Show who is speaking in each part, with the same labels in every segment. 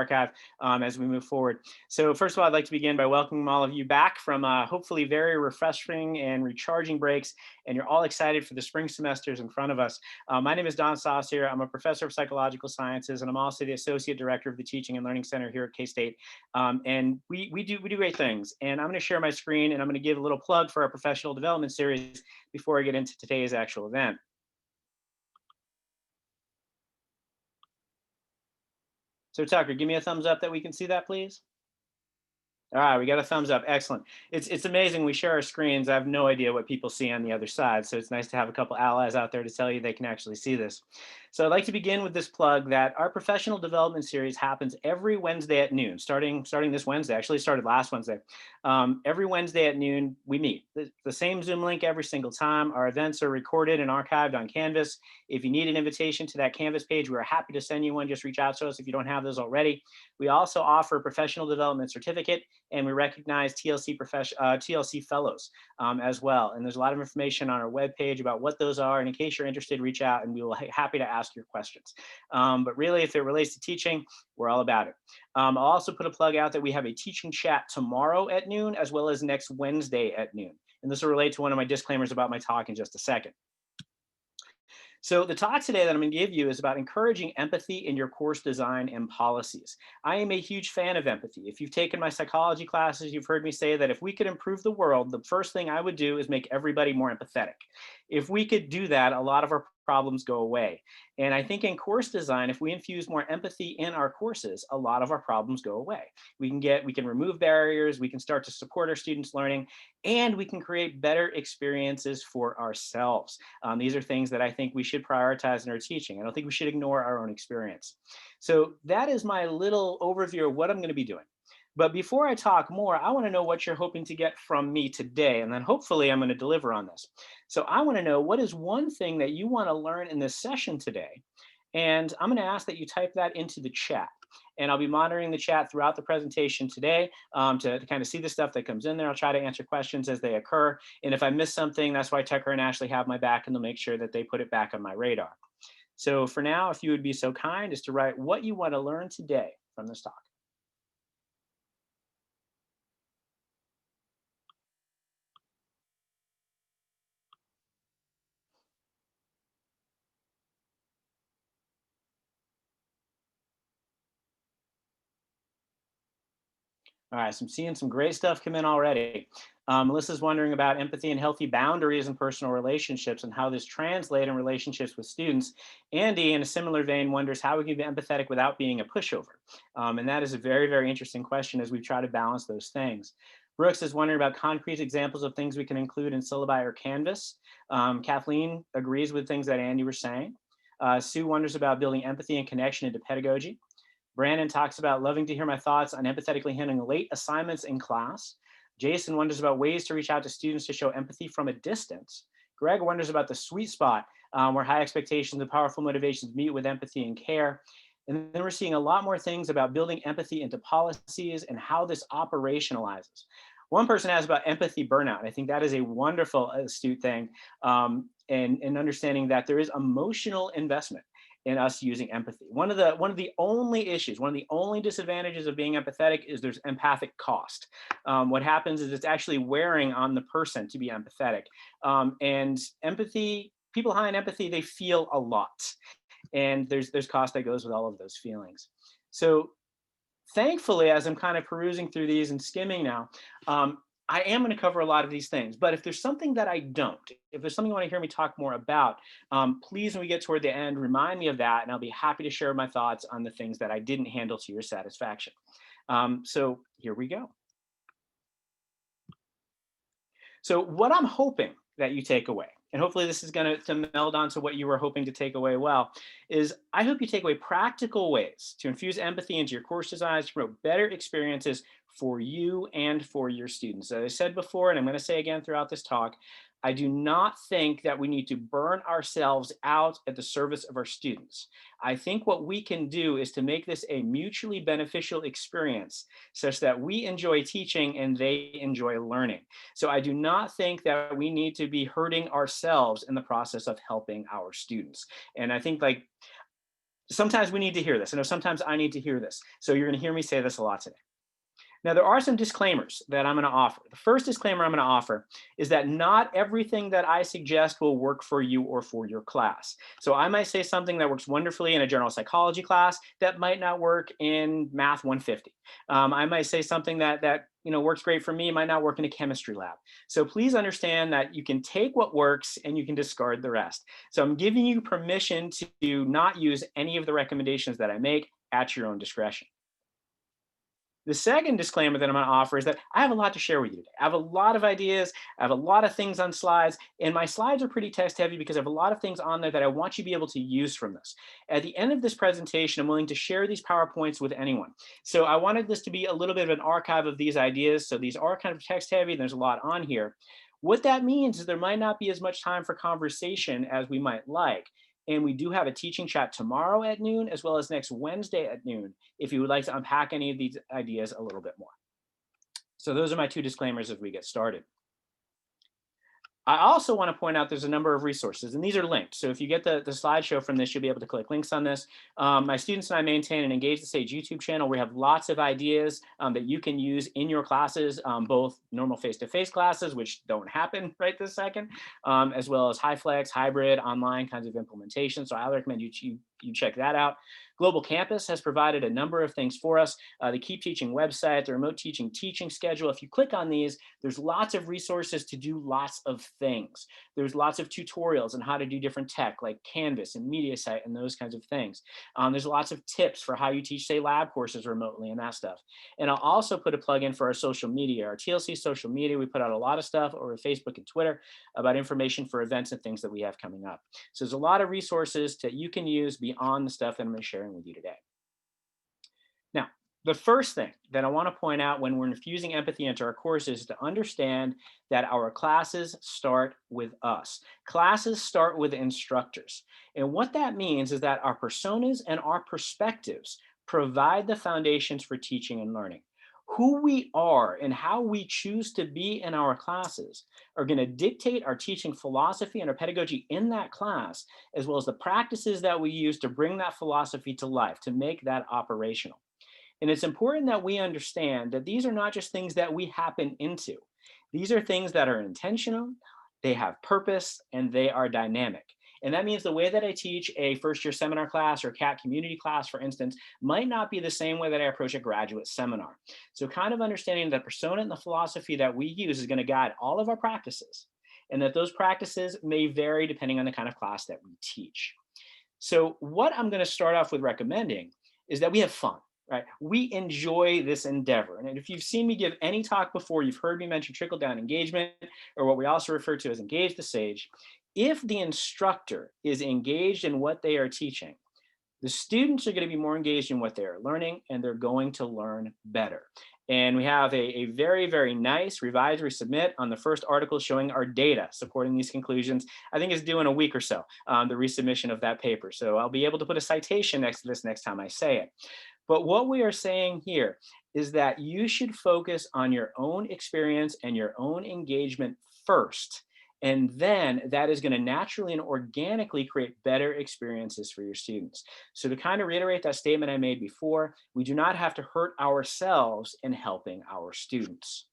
Speaker 1: archive as we move forward. So first of all, I'd like to begin by welcoming all of you back from hopefully very refreshing and recharging breaks, and you're all excited for the spring semesters in front of us. My name is Don Saucier. I'm a professor of psychological sciences, and I'm also the associate director of the Teaching and Learning Center here at K-State. And we do great things. And I'm going to share my screen, and I'm going to give a little plug for our professional development series before I get into today's actual event. So Tucker, give me a thumbs up that we can see that, please. All right, we got a thumbs up. Excellent. It's amazing. We share our screens. I have no idea what people see on the other side. So it's nice to have a couple allies out there to tell you they can actually see this. So I'd like to begin with this plug that our professional development series happens every Wednesday at noon, starting this Wednesday. Actually, it started last Wednesday. Every Wednesday at noon, we meet. The same Zoom link every single time. Our events are recorded and archived on Canvas. If you need an invitation to that Canvas page, we're happy to send you one. Just reach out to us if you don't have those already. We also offer a professional development certificate, and we recognize TLC fellows as well. And there's a lot of information on our webpage about what those are. And in case you're interested, reach out and we will be happy to ask your questions. But really, if it relates to teaching, we're all about it. I'll also put a plug out that we have a teaching chat tomorrow at noon, as well as next Wednesday at noon. And this will relate to one of my disclaimers about my talk in just a second. So the talk today that I'm going to give you is about encouraging empathy in your course design and policies. I am a huge fan of empathy. If you've taken my psychology classes, you've heard me say that if we could improve the world, the first thing I would do is make everybody more empathetic. If we could do that, a lot of our problems go away. And I think in course design, if we infuse more empathy in our courses, a lot of our problems go away. We can remove barriers, we can start to support our students' learning, and we can create better experiences for ourselves. These are things that I think we should prioritize in our teaching. I don't think we should ignore our own experience. So that is my little overview of what I'm going to be doing. But before I talk more, I want to know what you're hoping to get from me today, and then hopefully I'm going to deliver on this. So I want to know, what is one thing that you want to learn in this session today? And I'm going to ask that you type that into the chat. And I'll be monitoring the chat throughout the presentation today to kind of see the stuff that comes in there. I'll try to answer questions as they occur. And if I miss something, that's why Tucker and Ashley have my back, and they'll make sure that they put it back on my radar. So for now, if you would be so kind as to write what you want to learn today from this talk. All right, so I'm seeing some great stuff come in already. Melissa's wondering about empathy and healthy boundaries in personal relationships and how this translates in relationships with students. Andy, in a similar vein, wonders how we can be empathetic without being a pushover. And that is a very, very interesting question as we try to balance those things. Brooks is wondering about concrete examples of things we can include in syllabi or Canvas. Kathleen agrees with things that Andy was saying. Sue wonders about building empathy and connection into pedagogy. Brandon talks about loving to hear my thoughts on empathetically handling late assignments in class. Jason wonders about ways to reach out to students to show empathy from a distance. Greg wonders about the sweet spot where high expectations and powerful motivations meet with empathy and care. And then we're seeing a lot more things about building empathy into policies and how this operationalizes. One person asked about empathy burnout. I think that is a wonderful, astute thing, and understanding that there is emotional investment in us using empathy. One of the only issues, one of the only disadvantages of being empathetic is there's empathic cost. What happens is it's actually wearing on the person to be empathetic. And empathy, people high in empathy, they feel a lot. And there's cost that goes with all of those feelings. So thankfully, as I'm kind of perusing through these and skimming now, I am going to cover a lot of these things, but if there's something that I don't, if there's something you want to hear me talk more about, please, when we get toward the end, remind me of that, and I'll be happy to share my thoughts on the things that I didn't handle to your satisfaction. So here we go. So what I'm hoping that you take away, and hopefully this is going to meld onto what you were hoping to take away well, is I hope you take away practical ways to infuse empathy into your course designs to promote better experiences for you and for your students. As I said before, and I'm going to say again throughout this talk, I do not think that we need to burn ourselves out at the service of our students. I think what we can do is to make this a mutually beneficial experience such that we enjoy teaching and they enjoy learning. So I do not think that we need to be hurting ourselves in the process of helping our students. And I think Sometimes we need to hear this. I know sometimes I need to hear this. So you're going to hear me say this a lot today. Now, there are some disclaimers that I'm going to offer. The first disclaimer I'm going to offer is that not everything that I suggest will work for you or for your class. So I might say something that works wonderfully in a general psychology class that might not work in Math 150. I might say something that works great for me, might not work in a chemistry lab. So please understand that you can take what works and you can discard the rest. So I'm giving you permission to not use any of the recommendations that I make at your own discretion. The second disclaimer that I'm going to offer is that I have a lot to share with you today. I have a lot of ideas. I have a lot of things on slides, and my slides are pretty text heavy because I have a lot of things on there that I want you to be able to use from this. At the end of this presentation, I'm willing to share these PowerPoints with anyone. So I wanted this to be a little bit of an archive of these ideas. So these are kind of text heavy. There's a lot on here. What that means is there might not be as much time for conversation as we might like. And we do have a teaching chat tomorrow at noon, as well as next Wednesday at noon, if you would like to unpack any of these ideas a little bit more. So those are my two disclaimers as we get started. I also want to point out there's a number of resources, and these are linked. So if you get the slideshow from this, you'll be able to click links on this. My students and I maintain an Engage the Sage YouTube channel. We have lots of ideas that you can use in your classes, both normal face-to-face classes, which don't happen right this second, as well as high flex, hybrid, online kinds of implementation. So I recommend you check that out. Global Campus has provided a number of things for us. The Keep Teaching website, the remote teaching schedule. If you click on these, there's lots of resources to do lots of things. There's lots of tutorials on how to do different tech like Canvas and MediaSite and those kinds of things. There's lots of tips for how you teach, say, lab courses remotely and that stuff. And I'll also put a plug in for our social media, our TLC social media. We put out a lot of stuff over Facebook and Twitter about information for events and things that we have coming up. So there's a lot of resources that you can use beyond the stuff that I'm sharing with you today. Now, the first thing that I want to point out when we're infusing empathy into our courses is to understand that our classes start with us. Classes start with instructors. And what that means is that our personas and our perspectives provide the foundations for teaching and learning. Who we are and how we choose to be in our classes are going to dictate our teaching philosophy and our pedagogy in that class, as well as the practices that we use to bring that philosophy to life, to make that operational. And it's important that we understand that these are not just things that we happen into. These are things that are intentional, they have purpose, and they are dynamic. And that means the way that I teach a first year seminar class or CAT community class, for instance, might not be the same way that I approach a graduate seminar. So kind of understanding the persona and the philosophy that we use is going to guide all of our practices, and that those practices may vary depending on the kind of class that we teach. So what I'm going to start off with recommending is that we have fun. Right? We enjoy this endeavor. And if you've seen me give any talk before, you've heard me mention trickle down engagement, or what we also refer to as engage the sage. If the instructor is engaged in what they are teaching, the students are going to be more engaged in what they are learning, and they're going to learn better. And we have a very, very nice revise resubmit on the first article showing our data supporting these conclusions. I think it's due in a week or so, the resubmission of that paper. So I'll be able to put a citation next to this next time I say it. But what we are saying here is that you should focus on your own experience and your own engagement first. And then that is going to naturally and organically create better experiences for your students. So to kind of reiterate that statement I made before, we do not have to hurt ourselves in helping our students.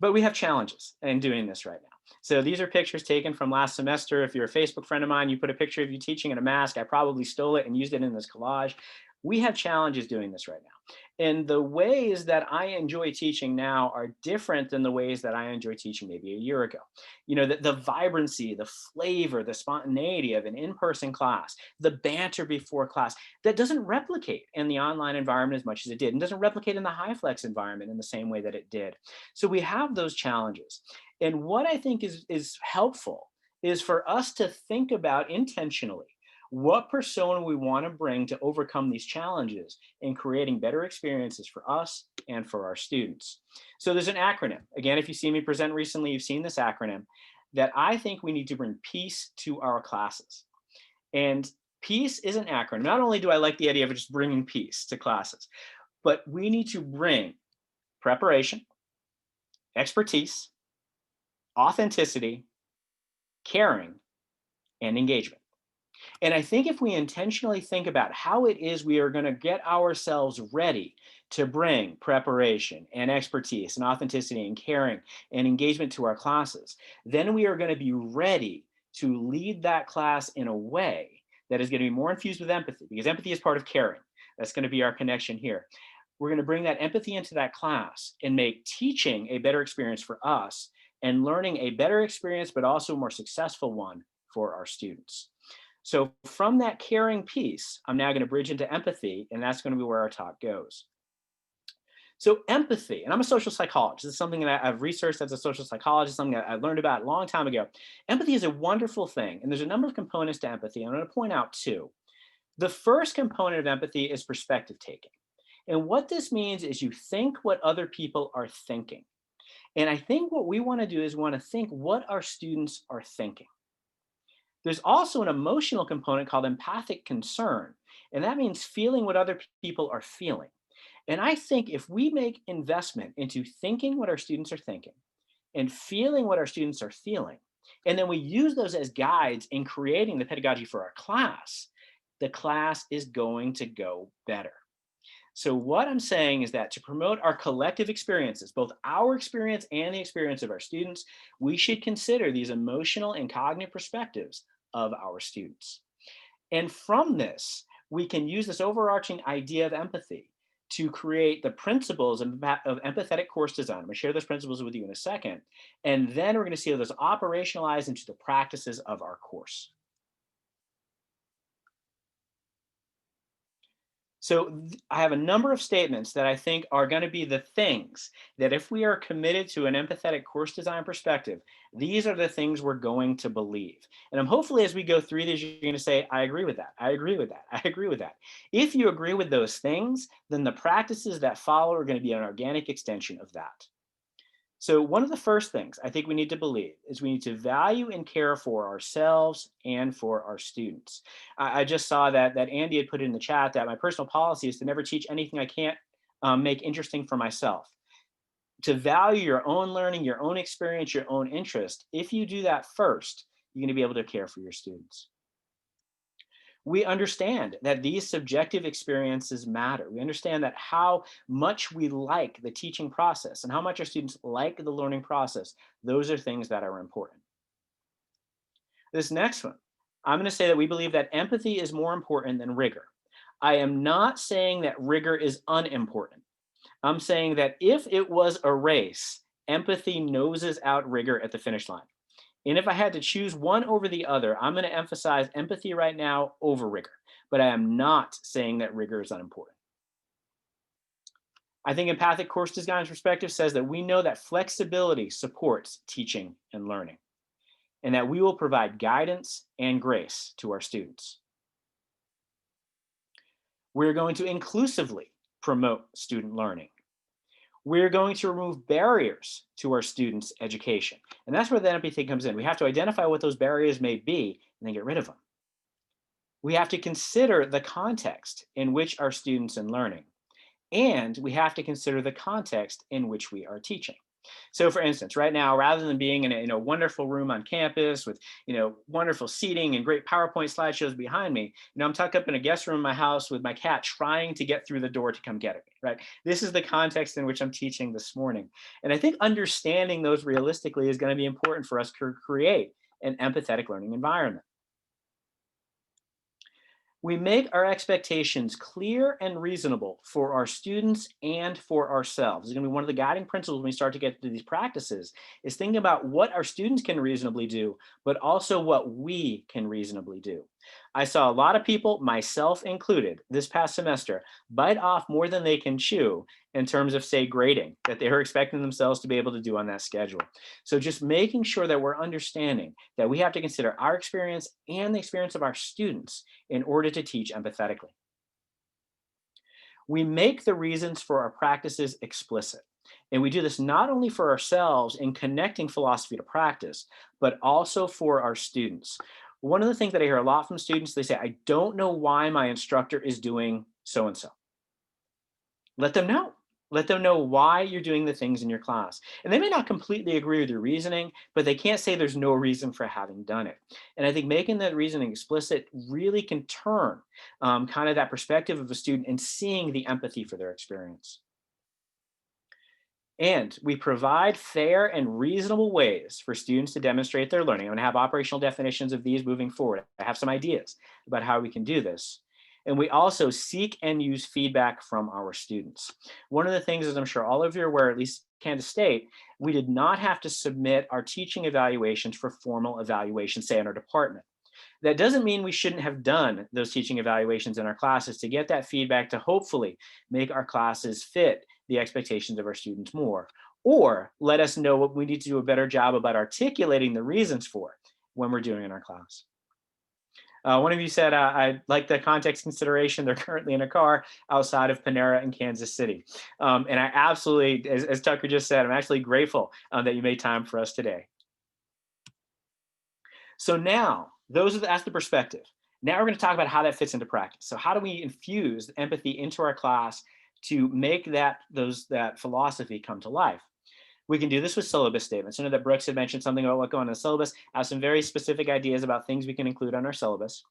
Speaker 1: But we have challenges in doing this right now. So these are pictures taken from last semester. If you're a Facebook friend of mine, you put a picture of you teaching in a mask. I probably stole it and used it in this collage. We have challenges doing this right now. And the ways that I enjoy teaching now are different than the ways that I enjoy teaching maybe a year ago. You know, the vibrancy, the flavor, the spontaneity of an in-person class, the banter before class, that doesn't replicate in the online environment as much as it did, and doesn't replicate in the high flex environment in the same way that it did. So we have those challenges. And what I think is helpful is for us to think about intentionally what persona we want to bring to overcome these challenges in creating better experiences for us and for our students. So there's an acronym. Again, if you see me present recently, you've seen this acronym, that I think we need to bring peace to our classes. And peace is an acronym. Not only do I like the idea of just bringing peace to classes, but we need to bring preparation, expertise, authenticity, caring, and engagement. And I think if we intentionally think about how it is we are going to get ourselves ready to bring preparation and expertise and authenticity and caring and engagement to our classes, then we are going to be ready to lead that class in a way that is going to be more infused with empathy, because empathy is part of caring. That's going to be our connection here. We're going to bring that empathy into that class and make teaching a better experience for us and learning a better experience, but also a more successful one for our students. So from that caring piece, I'm now going to bridge into empathy, and that's going to be where our talk goes. So empathy, and I'm a social psychologist. This is something that I've researched as a social psychologist, something that I learned about a long time ago. Empathy is a wonderful thing, and there's a number of components to empathy. I'm going to point out two. The first component of empathy is perspective taking. And what this means is you think what other people are thinking. And I think what we want to do is we want to think what our students are thinking. There's also an emotional component called empathic concern, and that means feeling what other people are feeling. And I think if we make investment into thinking what our students are thinking and feeling what our students are feeling, and then we use those as guides in creating the pedagogy for our class, the class is going to go better. So what I'm saying is that to promote our collective experiences, both our experience and the experience of our students, we should consider these emotional and cognitive perspectives of our students. And from this, we can use this overarching idea of empathy to create the principles of empathetic course design. I'm going to share those principles with you in a second. And then we're going to see how those operationalize into the practices of our course. So I have a number of statements that I think are going to be the things that if we are committed to an empathetic course design perspective, these are the things we're going to believe. And I'm hopefully as we go through these, you're going to say, I agree with that. I agree with that. I agree with that. If you agree with those things, then the practices that follow are going to be an organic extension of that. So one of the first things I think we need to believe is we need to value and care for ourselves and for our students. I just saw that Andy had put in the chat that my personal policy is to never teach anything I can't make interesting for myself. To value your own learning, your own experience, your own interest, if you do that first, you're going to be able to care for your students. We understand that these subjective experiences matter. We understand that how much we like the teaching process and how much our students like the learning process, those are things that are important. This next one, I'm going to say that we believe that empathy is more important than rigor. I am not saying that rigor is unimportant. I'm saying that if it was a race, empathy noses out rigor at the finish line. And if I had to choose one over the other, I'm going to emphasize empathy right now over rigor. But I am not saying that rigor is unimportant. I think empathic course design perspective says that we know that flexibility supports teaching and learning, and that we will provide guidance and grace to our students. We're going to inclusively promote student learning. We're going to remove barriers to our students' education. And that's where the empathy comes in. We have to identify what those barriers may be and then get rid of them. We have to consider the context in which our students are learning. And we have to consider the context in which we are teaching. So for instance, right now, rather than being in a wonderful room on campus with wonderful seating and great PowerPoint slideshows behind me, I'm tucked up in a guest room in my house with my cat trying to get through the door to come get at me, right? This is the context in which I'm teaching this morning. And I think understanding those realistically is going to be important for us to create an empathetic learning environment. We make our expectations clear and reasonable for our students and for ourselves. It's going to be one of the guiding principles when we start to get to these practices is thinking about what our students can reasonably do, but also what we can reasonably do. I saw a lot of people, myself included, this past semester, bite off more than they can chew in terms of, say, grading that they were expecting themselves to be able to do on that schedule. So just making sure that we're understanding that we have to consider our experience and the experience of our students in order to teach empathetically. We make the reasons for our practices explicit. And we do this not only for ourselves in connecting philosophy to practice, but also for our students. One of the things that I hear a lot from students, they say, I don't know why my instructor is doing so-and-so. Let them know. Let them know why you're doing the things in your class. And they may not completely agree with your reasoning, but they can't say there's no reason for having done it. And I think making that reasoning explicit really can turn kind of that perspective of a student and seeing the empathy for their experience. And we provide fair and reasonable ways for students to demonstrate their learning. I'm going to have operational definitions of these moving forward. I have some ideas about how we can do this. And we also seek and use feedback from our students. One of the things, as I'm sure all of you are aware, at least Kansas State, we did not have to submit our teaching evaluations for formal evaluation, say in our department. That doesn't mean we shouldn't have done those teaching evaluations in our classes to get that feedback to hopefully make our classes fit the expectations of our students more, or let us know what we need to do a better job about articulating the reasons for when we're doing in our class. One of you said, I like the context consideration. They're currently in a car outside of Panera in Kansas City. And I absolutely, as Tucker just said, I'm actually grateful that you made time for us today. So now, that's the perspective. Now we're going to talk about how that fits into practice. So how do we infuse empathy into our class to make that philosophy come to life? We can do this with syllabus statements. I know that Brooks had mentioned something about what going on in the syllabus. I have some very specific ideas about things we can include on our syllabus.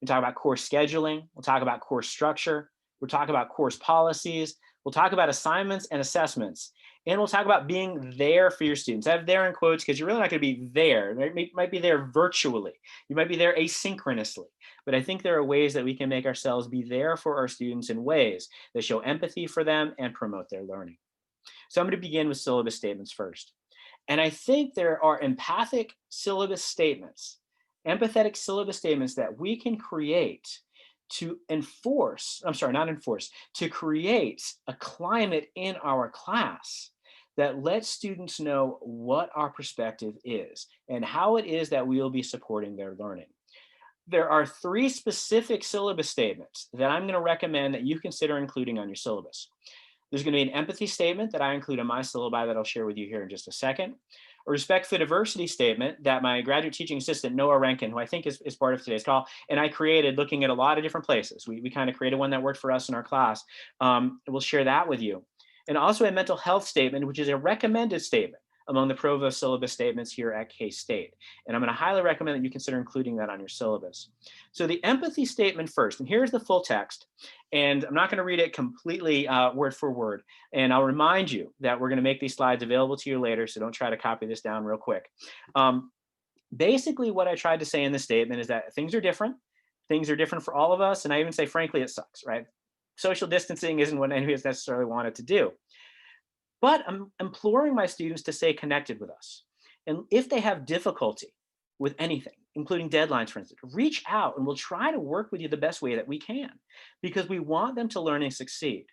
Speaker 1: We talk about course scheduling. We'll talk about course structure. We'll talk about course policies. We'll talk about assignments and assessments. And we'll talk about being there for your students. I have there in quotes because you're really not going to be there. You might be there virtually. You might be there asynchronously. But I think there are ways that we can make ourselves be there for our students in ways that show empathy for them and promote their learning. So I'm going to begin with syllabus statements first. And I think there are empathic syllabus statements, empathetic syllabus statements that we can create to to create a climate in our class that lets students know what our perspective is and how it is that we will be supporting their learning. There are 3 specific syllabus statements that I'm going to recommend that you consider including on your syllabus. There's going to be an empathy statement that I include in my syllabi that I'll share with you here in just a second. A respect for diversity statement that my graduate teaching assistant, Noah Rankin, who I think is part of today's call, and I created looking at a lot of different places. We kind of created one that worked for us in our class. We'll share that with you. And also a mental health statement, which is a recommended statement among the Provost syllabus statements here at K-State. And I'm going to highly recommend that you consider including that on your syllabus. So the empathy statement first, and here's the full text. And I'm not going to read it completely word for word. And I'll remind you that we're going to make these slides available to you later, so don't try to copy this down real quick. Basically, what I tried to say in this statement is that things are different. Things are different for all of us. And I even say, frankly, it sucks, right? Social distancing isn't what any of us necessarily wanted to do. But I'm imploring my students to stay connected with us. And if they have difficulty with anything, including deadlines, for instance, reach out and we'll try to work with you the best way that we can because we want them to learn and succeed.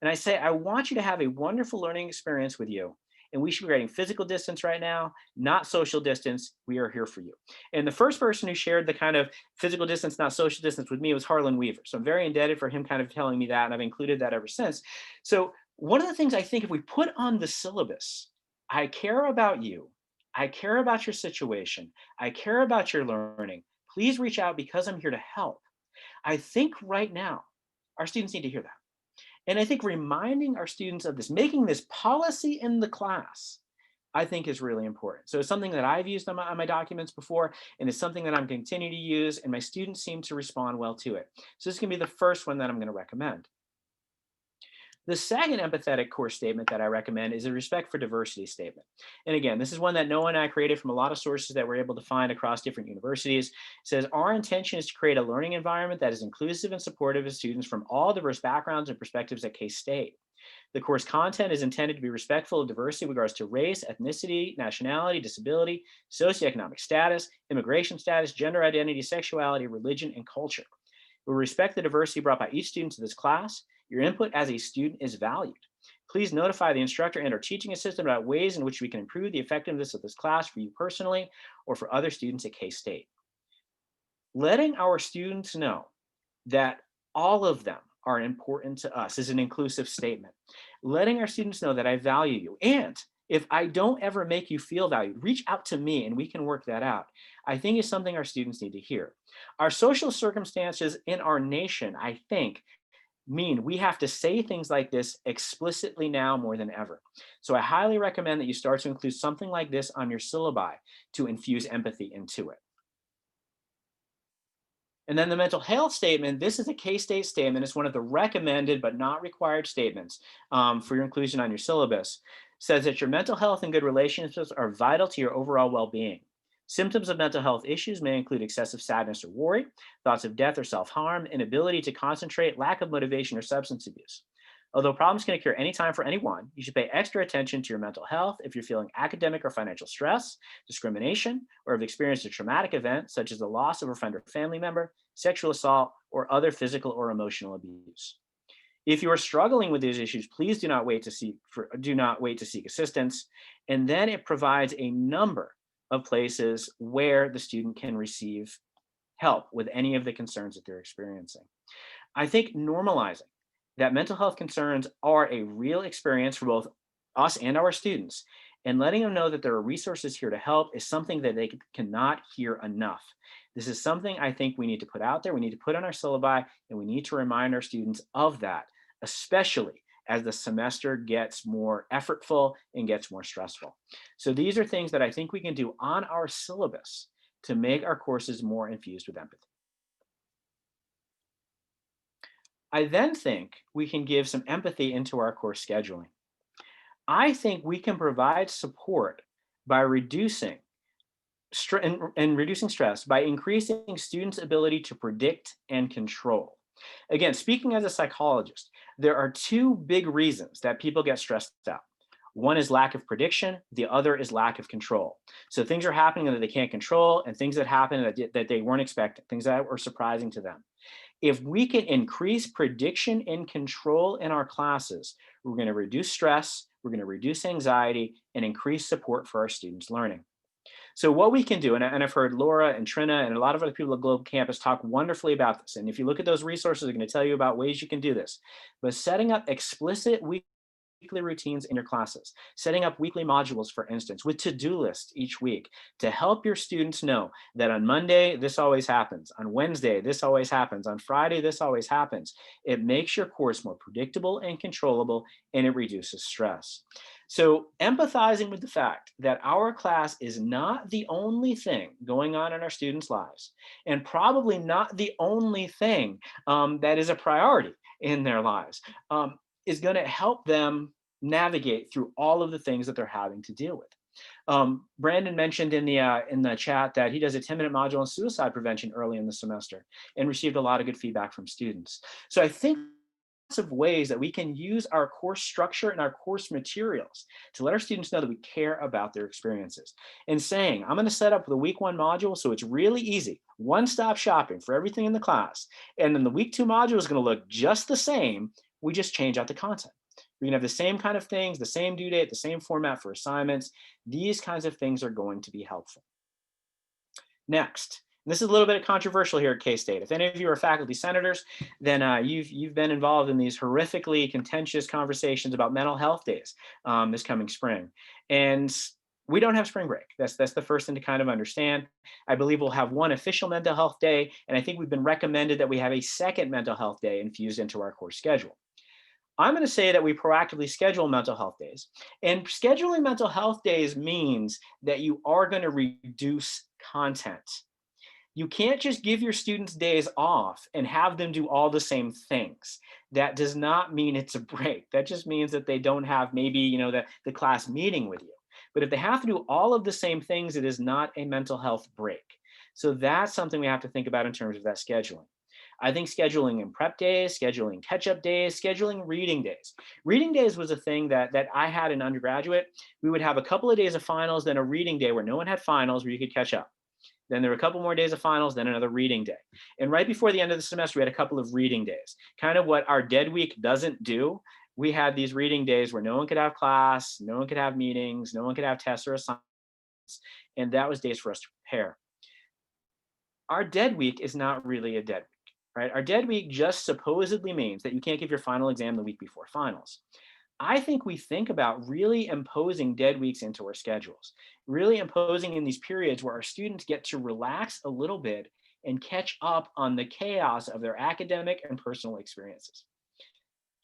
Speaker 1: And I say, I want you to have a wonderful learning experience with you. And we should be creating physical distance right now, not social distance. We are here for you. And the first person who shared the kind of physical distance, not social distance with me was Harlan Weaver. So I'm very indebted for him kind of telling me that, and I've included that ever since. So one of the things I think if we put on the syllabus, I care about you, I care about your situation, I care about your learning, please reach out because I'm here to help. I think right now, our students need to hear that. And I think reminding our students of this, making this policy in the class, I think is really important. So it's something that I've used on my documents before, and it's something that I'm continuing to use, and my students seem to respond well to it. So this is going to be the first one that I'm going to recommend. The second empathetic course statement that I recommend is a respect for diversity statement. And again, this is one that Noah and I created from a lot of sources that we're able to find across different universities. It says, our intention is to create a learning environment that is inclusive and supportive of students from all diverse backgrounds and perspectives at K-State. The course content is intended to be respectful of diversity with regards to race, ethnicity, nationality, disability, socioeconomic status, immigration status, gender identity, sexuality, religion, and culture. We will respect the diversity brought by each student to this class. Your input as a student is valued. Please notify the instructor and/or teaching assistant about ways in which we can improve the effectiveness of this class for you personally or for other students at K-State. Letting our students know that all of them are important to us is an inclusive statement. Letting our students know that I value you. And if I don't ever make you feel valued, reach out to me and we can work that out. I think is something our students need to hear. Our social circumstances in our nation, I think, mean we have to say things like this explicitly now more than ever. So I highly recommend that you start to include something like this on your syllabi to infuse empathy into it. And then the mental health statement, this is a K-State statement. It's one of the recommended but not required statements for your inclusion on your syllabus. Says that your mental health and good relationships are vital to your overall well-being. Symptoms of mental health issues may include excessive sadness or worry, thoughts of death or self-harm, inability to concentrate, lack of motivation, or substance abuse. Although problems can occur anytime for anyone, you should pay extra attention to your mental health if you're feeling academic or financial stress, discrimination, or have experienced a traumatic event such as the loss of a friend or family member, sexual assault, or other physical or emotional abuse. If you are struggling with these issues, please do not wait to seek assistance. And then it provides a number of places where the student can receive help with any of the concerns that they're experiencing. I think normalizing that mental health concerns are a real experience for both us and our students, and letting them know that there are resources here to help is something that they cannot hear enough. This is something I think we need to put out there. We need to put on our syllabi, and we need to remind our students of that, especially as the semester gets more effortful and gets more stressful. So these are things that I think we can do on our syllabus to make our courses more infused with empathy. I then think we can give some empathy into our course scheduling. I think we can provide support by reducing stress by increasing students' ability to predict and control. Again, speaking as a psychologist, there are two big reasons that people get stressed out. One is lack of prediction, the other is lack of control. So things are happening that they can't control, and things that happen that they weren't expecting, things that were surprising to them. If we can increase prediction and control in our classes, we're going to reduce stress, we're going to reduce anxiety, and increase support for our students' learning. So what we can do, and I've heard Laura and Trina and a lot of other people at Global Campus talk wonderfully about this. And if you look at those resources, they're going to tell you about ways you can do this. But setting up explicit weekly routines in your classes, setting up weekly modules, for instance, with to-do lists each week to help your students know that on Monday, this always happens. On Wednesday, this always happens. On Friday, this always happens. It makes your course more predictable and controllable, and it reduces stress. So empathizing with the fact that our class is not the only thing going on in our students' lives, and probably not the only thing that is a priority in their lives, is going to help them navigate through all of the things that they're having to deal with. Brandon mentioned in the chat that he does a 10-minute module on suicide prevention early in the semester and received a lot of good feedback from students. So I think of ways that we can use our course structure and our course materials to let our students know that we care about their experiences. And saying, I'm going to set up the week 1 module so it's really easy, one-stop shopping for everything in the class. And then the week 2 module is going to look just the same. We just change out the content. We're going to have the same kind of things, the same due date, the same format for assignments. These kinds of things are going to be helpful. Next, this is a little bit controversial here at K-State. If any of you are faculty senators, then you've been involved in these horrifically contentious conversations about mental health days this coming spring. And we don't have spring break. That's the first thing to kind of understand. I believe we'll have one official mental health day, and I think we've been recommended that we have a second mental health day infused into our course schedule. I'm going to say that we proactively schedule mental health days. And scheduling mental health days means that you are going to reduce content. You can't just give your students days off and have them do all the same things. That does not mean it's a break. That just means that they don't have maybe, the class meeting with you. But if they have to do all of the same things, it is not a mental health break. So that's something we have to think about in terms of that scheduling. I think scheduling in prep days, scheduling catch-up days, scheduling reading days. Reading days was a thing that I had in undergraduate. We would have a couple of days of finals, then a reading day where no one had finals where you could catch up. Then there were a couple more days of finals, then another reading day. And right before the end of the semester, we had a couple of reading days. Kind of what our dead week doesn't do. We had these reading days where no one could have class, no one could have meetings, no one could have tests or assignments. And that was days for us to prepare. Our dead week is not really a dead week. Right? Our dead week just supposedly means that you can't give your final exam the week before finals. I think we think about really imposing dead weeks into our schedules, really imposing in these periods where our students get to relax a little bit and catch up on the chaos of their academic and personal experiences.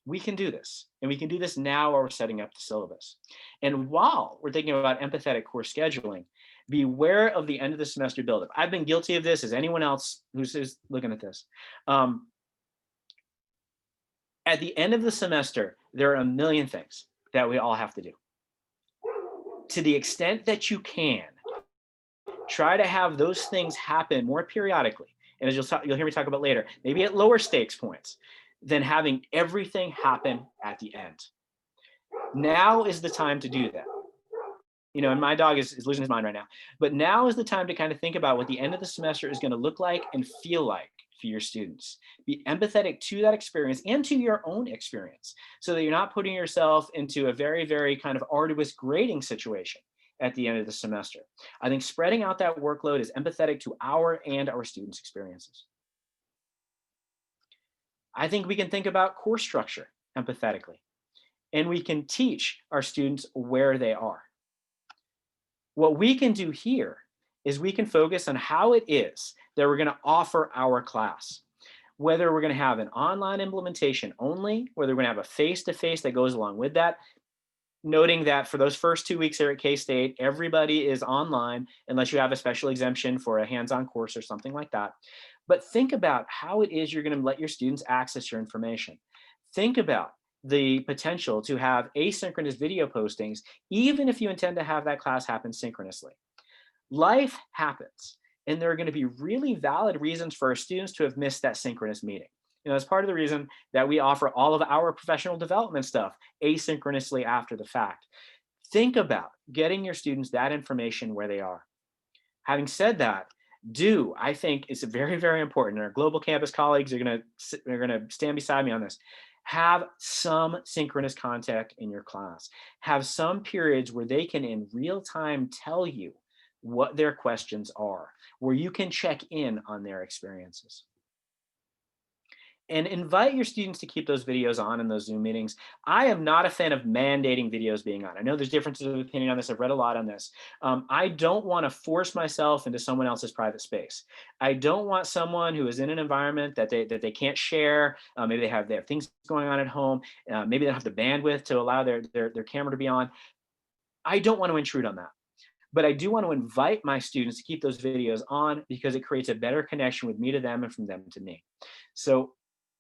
Speaker 1: We can do this. And we can do this now while we're setting up the syllabus. And while we're thinking about empathetic course scheduling, beware of the end of the semester buildup. I've been guilty of this, as anyone else who's looking at this. Um, at the end of the semester, there are a million things that we all have to do. To the extent that you can, try to have those things happen more periodically. And as you'll hear me talk about later, maybe at lower stakes points, than having everything happen at the end. Now is the time to do that. You know, and my dog is losing his mind right now. But now is the time to kind of think about what the end of the semester is going to look like and feel like for your students. Be empathetic to that experience and to your own experience so that you're not putting yourself into a very, very kind of arduous grading situation at the end of the semester. I think spreading out that workload is empathetic to our and our students' experiences. I think we can think about course structure empathetically, and we can teach our students where they are. What we can do here is we can focus on how it is that we're going to offer our class, whether we're going to have an online implementation only, whether we're going to have a face-to-face that goes along with that, noting that for those first 2 weeks here at K-State, everybody is online unless you have a special exemption for a hands-on course or something like that. But think about how it is you're going to let your students access your information. Think about the potential to have asynchronous video postings, even if you intend to have that class happen synchronously. Life happens, and there are going to be really valid reasons for our students to have missed that synchronous meeting. You know, that's part of the reason that we offer all of our professional development stuff asynchronously after the fact. Think about getting your students that information where they are. Having said that, I think it's very, very important, and our global campus colleagues are going to stand beside me on this. Have some synchronous contact in your class. Have some periods where they can in real time tell you what their questions are, where you can check in on their experiences. And invite your students to keep those videos on in those Zoom meetings. I am not a fan of mandating videos being on. I know there's differences of opinion on this. I've read a lot on this. I don't want to force myself into someone else's private space. I don't want someone who is in an environment that they can't share. Maybe they have things going on at home. Maybe they don't have the bandwidth to allow their camera to be on. I don't want to intrude on that. But I do want to invite my students to keep those videos on because it creates a better connection with me to them and from them to me. So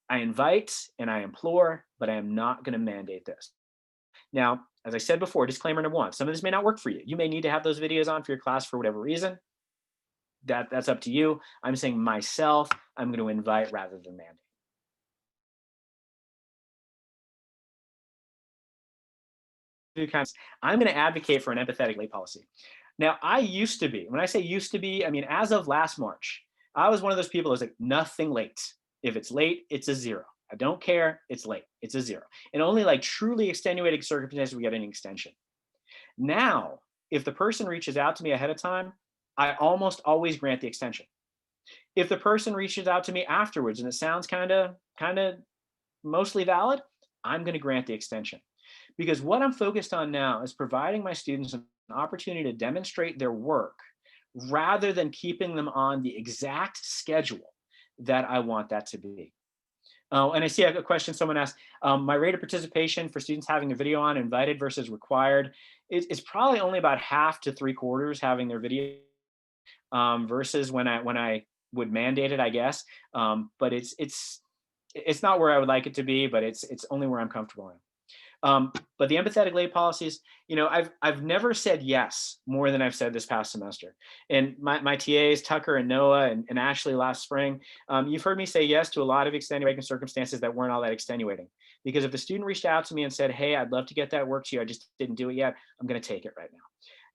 Speaker 1: I invite and I implore, but I am not going to mandate this. Now, as I said before, disclaimer number one, some of this may not work for you. You may need to have those videos on for your class for whatever reason. That's up to you. I'm saying myself, I'm going to invite rather than mandate. I'm going to advocate for an empathetic late policy. Now, I used to be, when I say used to be, I mean, as of last March, I was one of those people who's like, nothing late. If it's late, it's a 0. I don't care, it's late, it's a 0. And only like truly extenuating circumstances, we get an extension. Now, if the person reaches out to me ahead of time, I almost always grant the extension. If the person reaches out to me afterwards and it sounds kind of mostly valid, I'm going to grant the extension. Because what I'm focused on now is providing my students an opportunity to demonstrate their work rather than keeping them on the exact schedule that I want that to be. And I see a question someone asked, my rate of participation for students having a video on invited versus required is probably only about half to 3/4 having their video versus when I would mandate it, I guess. But it's not where I would like it to be, but it's only where I'm comfortable in. But the empathetic late policies, you know, I've never said yes more than I've said this past semester. And my TAs, Tucker and Noah and Ashley last spring, you've heard me say yes to a lot of extenuating circumstances that weren't all that extenuating. Because if the student reached out to me and said, hey, I'd love to get that work to you, I just didn't do it yet, I'm going to take it right now.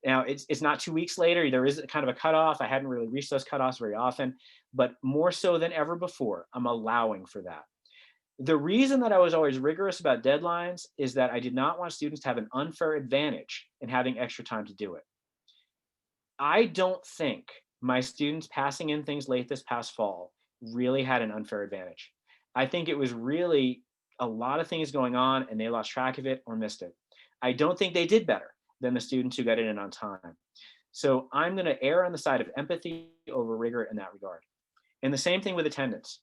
Speaker 1: Now, it's not 2 weeks later. There is kind of a cutoff. I hadn't really reached those cutoffs very often, but more so than ever before, I'm allowing for that. The reason that I was always rigorous about deadlines is that I did not want students to have an unfair advantage in having extra time to do it. I don't think my students passing in things late this past fall really had an unfair advantage. I think it was really a lot of things going on and they lost track of it or missed it. I don't think they did better than the students who got it in on time. So I'm going to err on the side of empathy over rigor in that regard. And the same thing with attendance.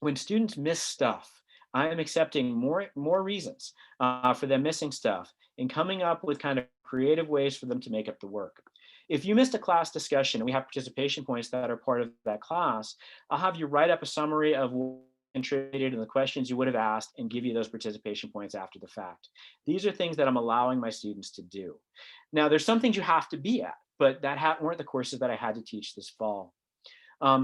Speaker 1: When students miss stuff, I am accepting more reasons for them missing stuff and coming up with kind of creative ways for them to make up the work. If you missed a class discussion and we have participation points that are part of that class, I'll have you write up a summary of what contributed and the questions you would have asked and give you those participation points after the fact. These are things that I'm allowing my students to do. Now, there's some things you have to be at, but that weren't the courses that I had to teach this fall.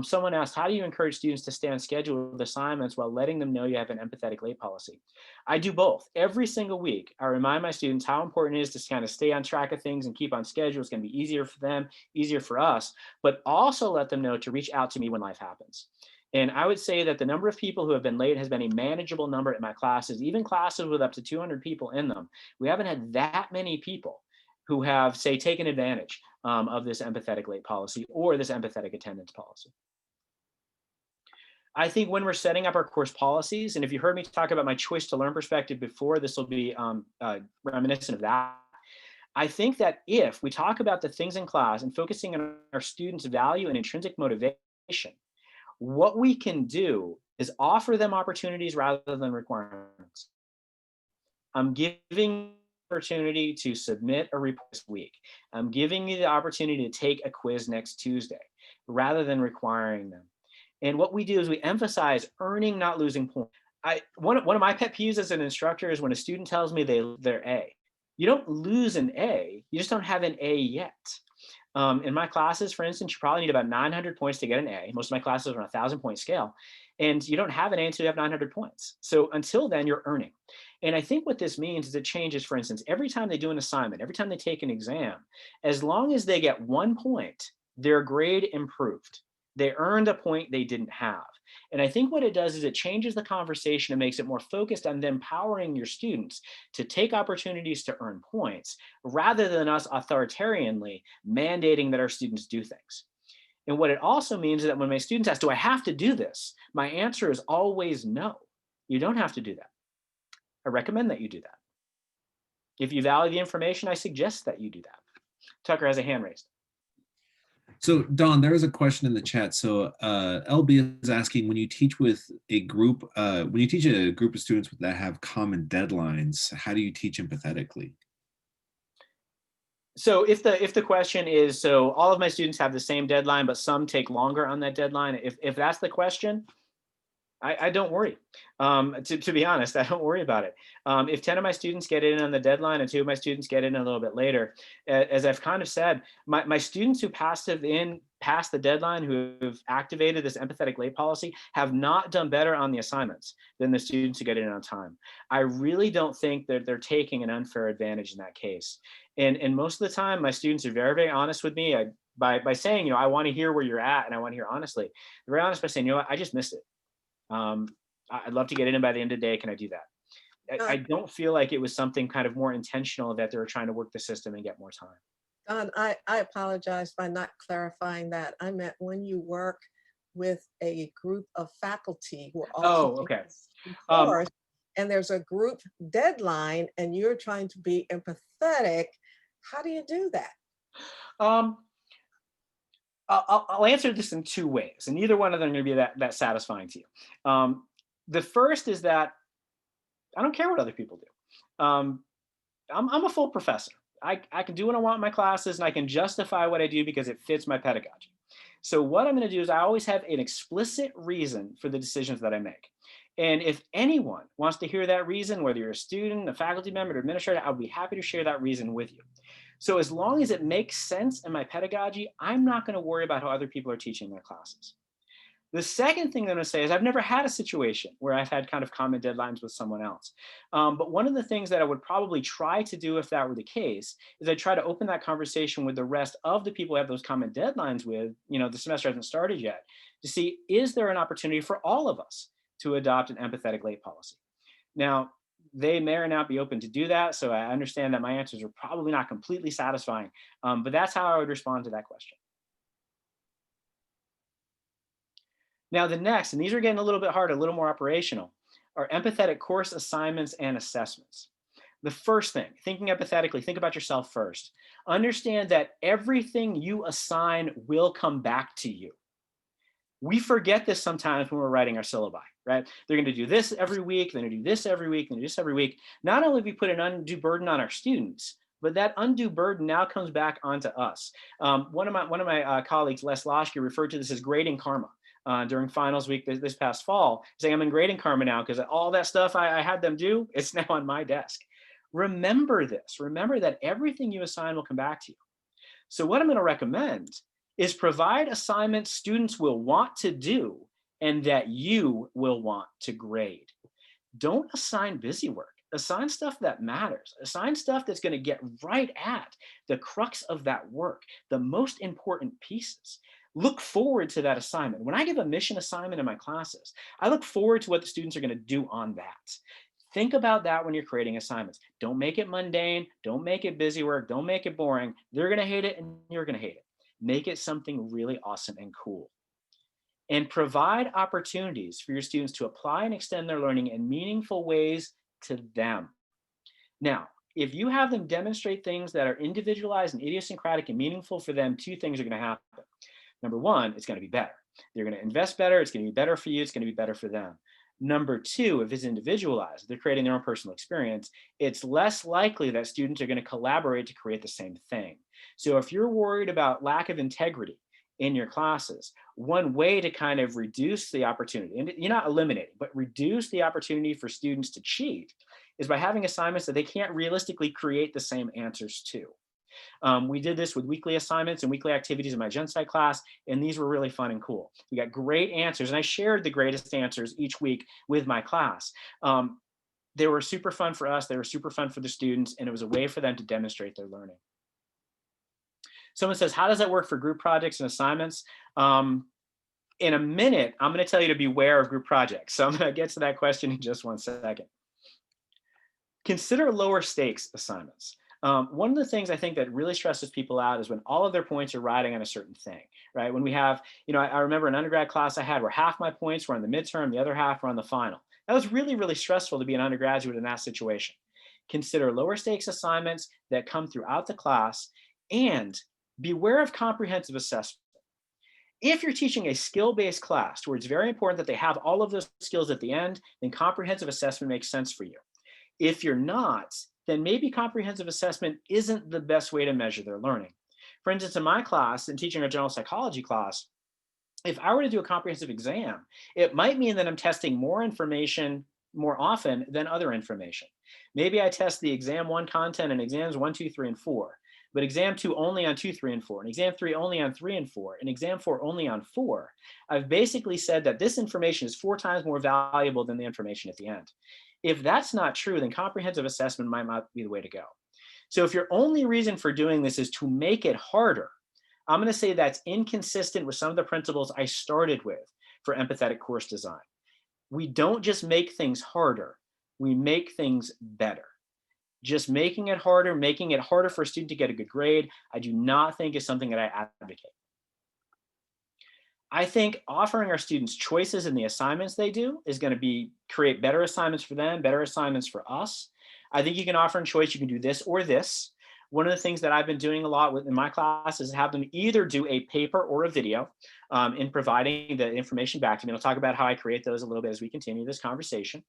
Speaker 1: Someone asked, how do you encourage students to stay on schedule with assignments while letting them know you have an empathetic late policy? I do both. Every single week, I remind my students how important it is to kind of stay on track of things and keep on schedule. It's going to be easier for them, easier for us, but also let them know to reach out to me when life happens. And I would say that the number of people who have been late has been a manageable number at my classes, even classes with up to 200 people in them. We haven't had that many people who have, say, taken advantage of this empathetic late policy or this empathetic attendance policy. I think when we're setting up our course policies, and if you heard me talk about my choice to learn perspective before, this will be reminiscent of that. I think that if we talk about the things in class and focusing on our students' value and intrinsic motivation, what we can do is offer them opportunities rather than requirements. I'm giving opportunity to submit a report this week. I'm giving you the opportunity to take a quiz next Tuesday rather than requiring them. And what we do is we emphasize earning, not losing points. One of my pet peeves as an instructor is when a student tells me they're A. You don't lose an A, you just don't have an A yet. In my classes, for instance, you probably need about 900 points to get an A. Most of my classes are on a 1,000-point scale. And you don't have an A until you have 900 points. So until then, you're earning. And I think what this means is it changes, for instance, every time they do an assignment, every time they take an exam, as long as they get 1 point, their grade improved. They earned a point they didn't have. And I think what it does is it changes the conversation and makes it more focused on them empowering your students to take opportunities to earn points rather than us authoritarianly mandating that our students do things. And what it also means is that when my students ask, do I have to do this? My answer is always no. You don't have to do that. I recommend that you do that. If you value the information, I suggest that you do that. Tucker has a hand raised.
Speaker 2: So Don, there is a question in the chat. So LB is asking, when you teach with a group, when you teach a group of students that have common deadlines, how do you teach empathetically?
Speaker 1: So if the question is, so all of my students have the same deadline, but some take longer on that deadline, if that's the question, I don't worry. To be honest, I don't worry about it. If 10 of my students get in on the deadline and 2 of my students get in a little bit later, as I've kind of said, my students who passed the deadline, who have activated this empathetic late policy, have not done better on the assignments than the students who get in on time. I really don't think that they're taking an unfair advantage in that case. And most of the time, my students are very, very honest with me by saying, I want to hear where you're at and I want to hear honestly. They're very honest by saying, what, I just missed it. I'd love to get in by the end of the day. Can I do that? I don't feel like it was something kind of more intentional that they were trying to work the system and get more time.
Speaker 3: Don, I apologize by not clarifying that. I meant when you work with a group of faculty who are also
Speaker 1: okay.
Speaker 3: Course, and there's a group deadline and you're trying to be empathetic, how do you do that?
Speaker 1: I'll answer this in 2 ways, and neither one of them are going to be that satisfying to you. The first is that I don't care what other people do. I'm a full professor. I can do what I want in my classes, and I can justify what I do because it fits my pedagogy. So what I'm going to do is I always have an explicit reason for the decisions that I make. And if anyone wants to hear that reason, whether you're a student, a faculty member, or administrator, I'll be happy to share that reason with you. So as long as it makes sense in my pedagogy, I'm not going to worry about how other people are teaching their classes. The second thing I'm going to say is I've never had a situation where I've had kind of common deadlines with someone else. But one of the things that I would probably try to do if that were the case is I'd try to open that conversation with the rest of the people who have those common deadlines with, the semester hasn't started yet, to see, is there an opportunity for all of us to adopt an empathetic late policy? Now, they may or not be open to do that. So I understand that my answers are probably not completely satisfying, but that's how I would respond to that question. Now the next, and these are getting a little bit harder, a little more operational, are empathetic course assignments and assessments. The first thing, thinking empathetically, think about yourself first. Understand that everything you assign will come back to you. We forget this sometimes when we're writing our syllabi. right? They're going to do this every week, they're going to do this every week, and do this every week. Not only have we put an undue burden on our students, but that undue burden now comes back onto us. One of my colleagues, Les Loshke, referred to this as grading karma. During finals week this past fall, saying I'm in grading karma now because all that stuff I had them do, it's now on my desk. Remember this. Remember that everything you assign will come back to you. So what I'm going to recommend is provide assignments students will want to do and that you will want to grade. Don't assign busy work. Assign stuff that matters. Assign stuff that's going to get right at the crux of that work, the most important pieces. Look forward to that assignment. When I give a mission assignment in my classes, I look forward to what the students are going to do on that. Think about that when you're creating assignments. Don't make it mundane. Don't make it busy work. Don't make it boring. They're going to hate it and you're going to hate it. Make it something really awesome and cool. And provide opportunities for your students to apply and extend their learning in meaningful ways to them. Now, if you have them demonstrate things that are individualized and idiosyncratic and meaningful for them, two things are going to happen. Number one, it's going to be better. They're going to invest better. It's going to be better for you. It's going to be better for them. Number two, if it's individualized, they're creating their own personal experience, it's less likely that students are going to collaborate to create the same thing. So if you're worried about lack of integrity in your classes, one way to kind of reduce the opportunity, and you're not eliminating, but reduce the opportunity for students to cheat, is by having assignments that they can't realistically create the same answers to. We did this with weekly assignments and weekly activities in my Gen Sci class, and these were really fun and cool. We got great answers, and I shared the greatest answers each week with my class. They were super fun for us, they were super fun for the students, and it was a way for them to demonstrate their learning. Someone says, how does that work for group projects and assignments? In a minute, I'm going to tell you to beware of group projects. So I'm going to get to that question in just one second. Consider lower stakes assignments. One of the things I think that really stresses people out is when all of their points are riding on a certain thing, right? When we have, I remember an undergrad class I had where half my points were on the midterm, the other half were on the final. That was really, really stressful to be an undergraduate in that situation. Consider lower stakes assignments that come throughout the class, and beware of comprehensive assessment. If you're teaching a skill-based class where it's very important that they have all of those skills at the end, then comprehensive assessment makes sense for you. If you're not, then maybe comprehensive assessment isn't the best way to measure their learning. For instance, in my class, in teaching a general psychology class, if I were to do a comprehensive exam, it might mean that I'm testing more information more often than other information. Maybe I test the exam 1 content in exams 1, 2, 3, and 4, but exam 2 only on 2, 3, and 4, and exam 3 only on 3 and 4, and exam 4 only on 4. I've basically said that this information is 4 times more valuable than the information at the end. If that's not true, then comprehensive assessment might not be the way to go. So if your only reason for doing this is to make it harder, I'm going to say that's inconsistent with some of the principles I started with for empathetic course design. We don't just make things harder, we make things better. Just making it harder for a student to get a good grade, I do not think is something that I advocate. I think offering our students choices in the assignments they do is going to create better assignments for them, better assignments for us. I think you can offer in choice, you can do this or this. One of the things that I've been doing a lot in my class is have them either do a paper or a video in providing the information back to me. I'll talk about how I create those a little bit as we continue this conversation.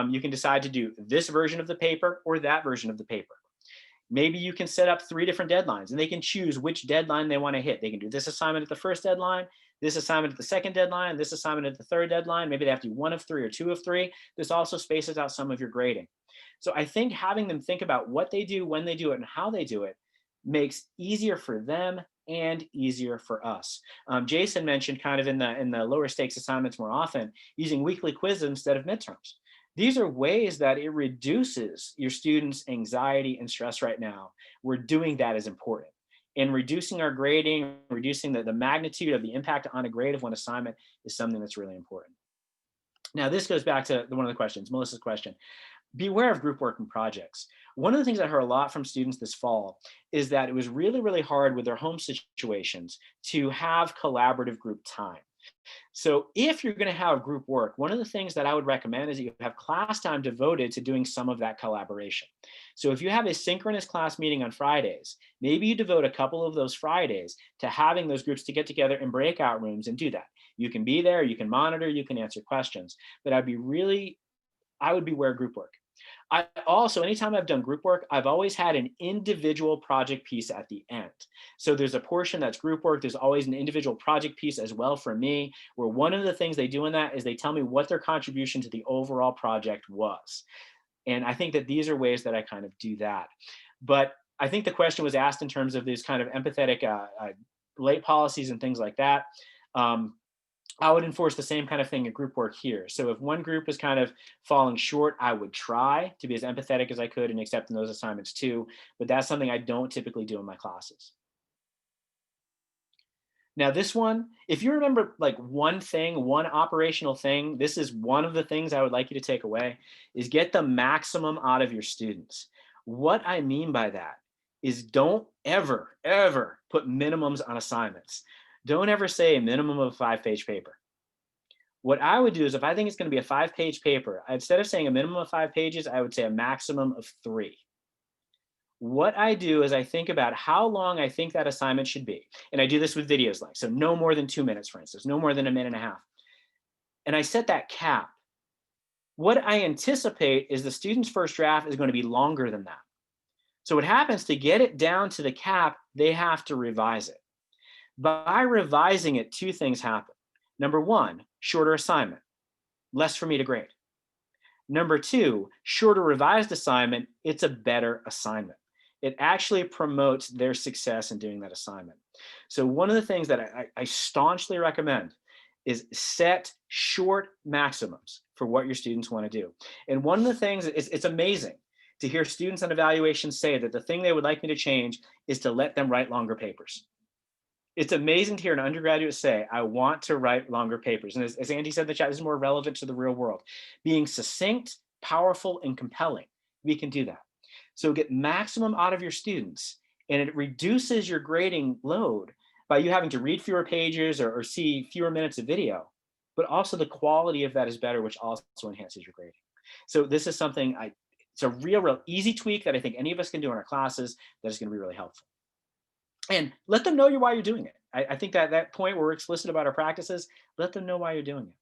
Speaker 1: You can decide to do this version of the paper or that version of the paper. Maybe you can set up 3 different deadlines and they can choose which deadline they want to hit. They can do this assignment at the first deadline, this assignment at the second deadline, this assignment at the third deadline. Maybe they have to do 1 of 3 or 2 of 3. This also spaces out some of your grading. So I think having them think about what they do, when they do it, and how they do it makes easier for them and easier for us. Jason mentioned kind of in the lower stakes assignments more often, using weekly quizzes instead of midterms. These are ways that it reduces your students' anxiety and stress right now. We're doing that is important. And reducing our grading, reducing the magnitude of the impact on a grade of one assignment is something that's really important. Now, this goes back to one of the questions, Melissa's question. Beware of group work and projects. One of the things I heard a lot from students this fall is that it was really, really hard with their home situations to have collaborative group time. So if you're going to have group work, one of the things that I would recommend is that you have class time devoted to doing some of that collaboration. So if you have a synchronous class meeting on Fridays, maybe you devote a couple of those Fridays to having those groups to get together in breakout rooms and do that. You can be there, you can monitor, you can answer questions, but I would beware group work. I also, anytime I've done group work, I've always had an individual project piece at the end. So there's a portion that's group work. There's always an individual project piece as well for me, where one of the things they do in that is they tell me what their contribution to the overall project was. And I think that these are ways that I kind of do that. But I think the question was asked in terms of these kind of empathetic late policies and things like that. I would enforce the same kind of thing in group work here. So if one group is kind of falling short, I would try to be as empathetic as I could and accepting those assignments too. But that's something I don't typically do in my classes. Now this one, if you remember like one thing, one operational thing, this is one of the things I would like you to take away, is get the maximum out of your students. What I mean by that is don't ever, ever put minimums on assignments. Don't ever say a minimum of a 5-page paper. What I would do is if I think it's going to be a 5-page paper, instead of saying a minimum of 5 pages, I would say a maximum of 3. What I do is I think about how long I think that assignment should be. And I do this with videos like, so no more than 2 minutes, for instance, no more than a minute and a half. And I set that cap. What I anticipate is the student's first draft is going to be longer than that. So what happens to get it down to the cap, they have to revise it. By revising it, 2 things happen. Number 1, shorter assignment, less for me to grade. Number 2, shorter revised assignment, it's a better assignment. It actually promotes their success in doing that assignment. So one of the things that I staunchly recommend is set short maximums for what your students want to do. And one of the things, it's amazing to hear students on evaluations say that the thing they would like me to change is to let them write longer papers. It's amazing to hear an undergraduate say, I want to write longer papers. And as Andy said in the chat, this is more relevant to the real world. Being succinct, powerful, and compelling, we can do that. So get maximum out of your students, and it reduces your grading load by you having to read fewer pages or see fewer minutes of video, but also the quality of that is better, which also enhances your grading. So this is something, it's a real easy tweak that I think any of us can do in our classes that is going to be really helpful. And let them know why you're doing it. I think that point where we're explicit about our practices, let them know why you're doing it.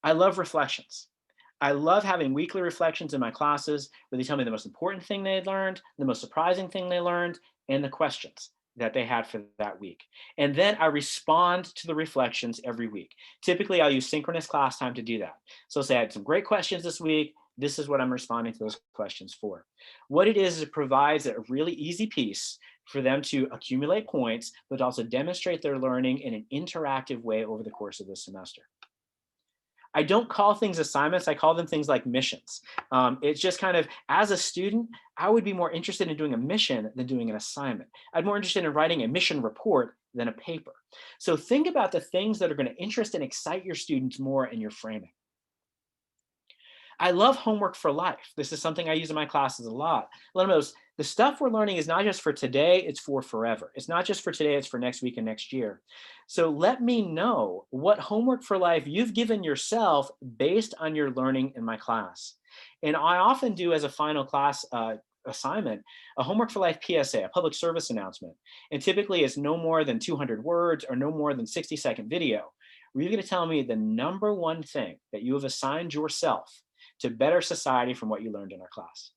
Speaker 1: I love reflections. I love having weekly reflections in my classes where they tell me the most important thing they learned, the most surprising thing they learned, and the questions that they had for that week. And then I respond to the reflections every week. Typically, I'll use synchronous class time to do that. So say I had some great questions this week. This is what I'm responding to those questions for. What it is, it provides a really easy piece for them to accumulate points, but also demonstrate their learning in an interactive way over the course of the semester. I don't call things assignments. I call them things like missions. It's just kind of, as a student, I would be more interested in doing a mission than doing an assignment. I'm more interested in writing a mission report than a paper. So think about the things that are going to interest and excite your students more in your framing. I love homework for life. This is something I use in my classes a lot. Let them know the stuff we're learning is not just for today, it's for forever. It's not just for today, it's for next week and next year. So let me know what homework for life you've given yourself based on your learning in my class. And I often do, as a final class assignment, a homework for life PSA, a public service announcement. And typically it's no more than 200 words or no more than 60-second video, where you're going to tell me the number one thing that you have assigned yourself to better society from what you learned in our class.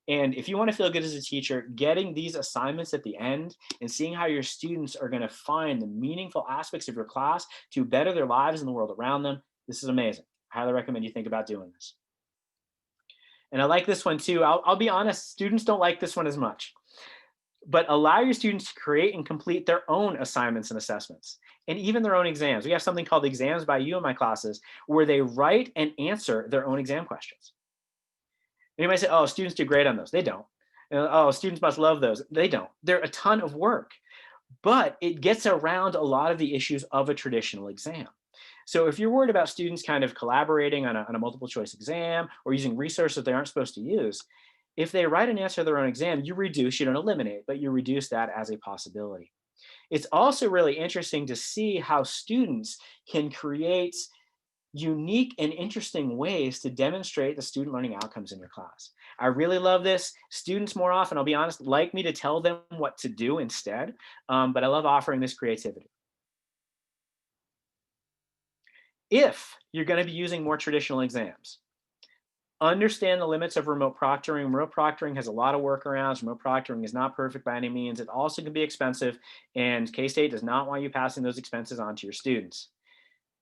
Speaker 1: And if you want to feel good as a teacher, getting these assignments at the end and seeing how your students are going to find the meaningful aspects of your class to better their lives and the world around them, this is amazing. I highly recommend you think about doing this. And I like this one too. I'll be honest, students don't like this one as much. But allow your students to create and complete their own assignments and assessments, and even their own exams. We have something called Exams by You in my classes, where they write and answer their own exam questions. And you might say, oh, students do great on those. They don't. Oh, students must love those. They don't. They're a ton of work, but it gets around a lot of the issues of a traditional exam. So if you're worried about students kind of collaborating on a multiple choice exam or using resources they aren't supposed to use, if they write and answer their own exam, you don't eliminate, but you reduce that as a possibility. It's also really interesting to see how students can create unique and interesting ways to demonstrate the student learning outcomes in your class. I really love this. Students more often, I'll be honest, like me to tell them what to do instead, but I love offering this creativity. If you're going to be using more traditional exams, understand the limits of remote proctoring. Remote proctoring has a lot of workarounds. Remote proctoring is not perfect by any means. It also can be expensive, and K-State does not want you passing those expenses on to your students.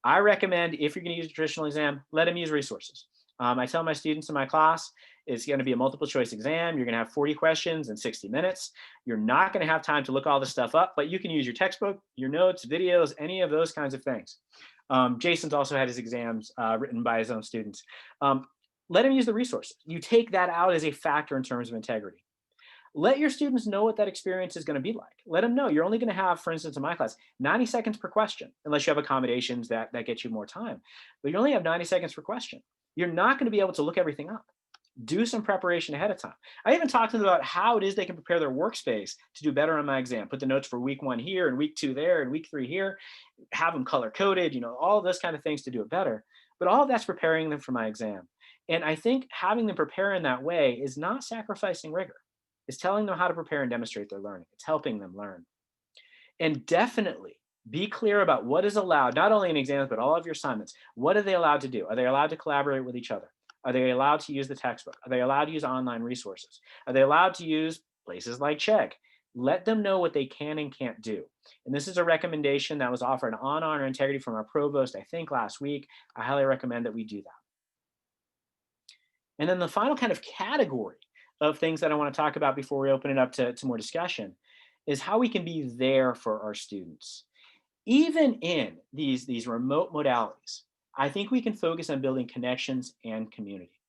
Speaker 1: I recommend, if you're going to use a traditional exam, let them use resources. I tell my students in my class, it's going to be a multiple choice exam. You're going to have 40 questions in 60 minutes. You're not going to have time to look all this stuff up, but you can use your textbook, your notes, videos, any of those kinds of things. Jason's also had his exams written by his own students. Let him use the resources. You take that out as a factor in terms of integrity. Let your students know what that experience is going to be like. Let them know you're only going to have, for instance, in my class, 90 seconds per question, unless you have accommodations that get you more time. But you only have 90 seconds per question. You're not going to be able to look everything up. Do some preparation ahead of time. I even talked to them about how it is they can prepare their workspace to do better on my exam. Put the notes for week 1 here and week 2 there and week 3 here. Have them color coded, all of those kind of things to do it better. But all of that's preparing them for my exam. And I think having them prepare in that way is not sacrificing rigor. It's telling them how to prepare and demonstrate their learning. It's helping them learn. And definitely be clear about what is allowed, not only in exams, but all of your assignments. What are they allowed to do? Are they allowed to collaborate with each other? Are they allowed to use the textbook? Are they allowed to use online resources? Are they allowed to use places like Chegg? Let them know what they can and can't do. And this is a recommendation that was offered on Honor Integrity from our provost, I think last week. I highly recommend that we do that. And then the final kind of category of things that I want to talk about before we open it up to more discussion is how we can be there for our students. Even in these remote modalities, I think we can focus on building connections and community.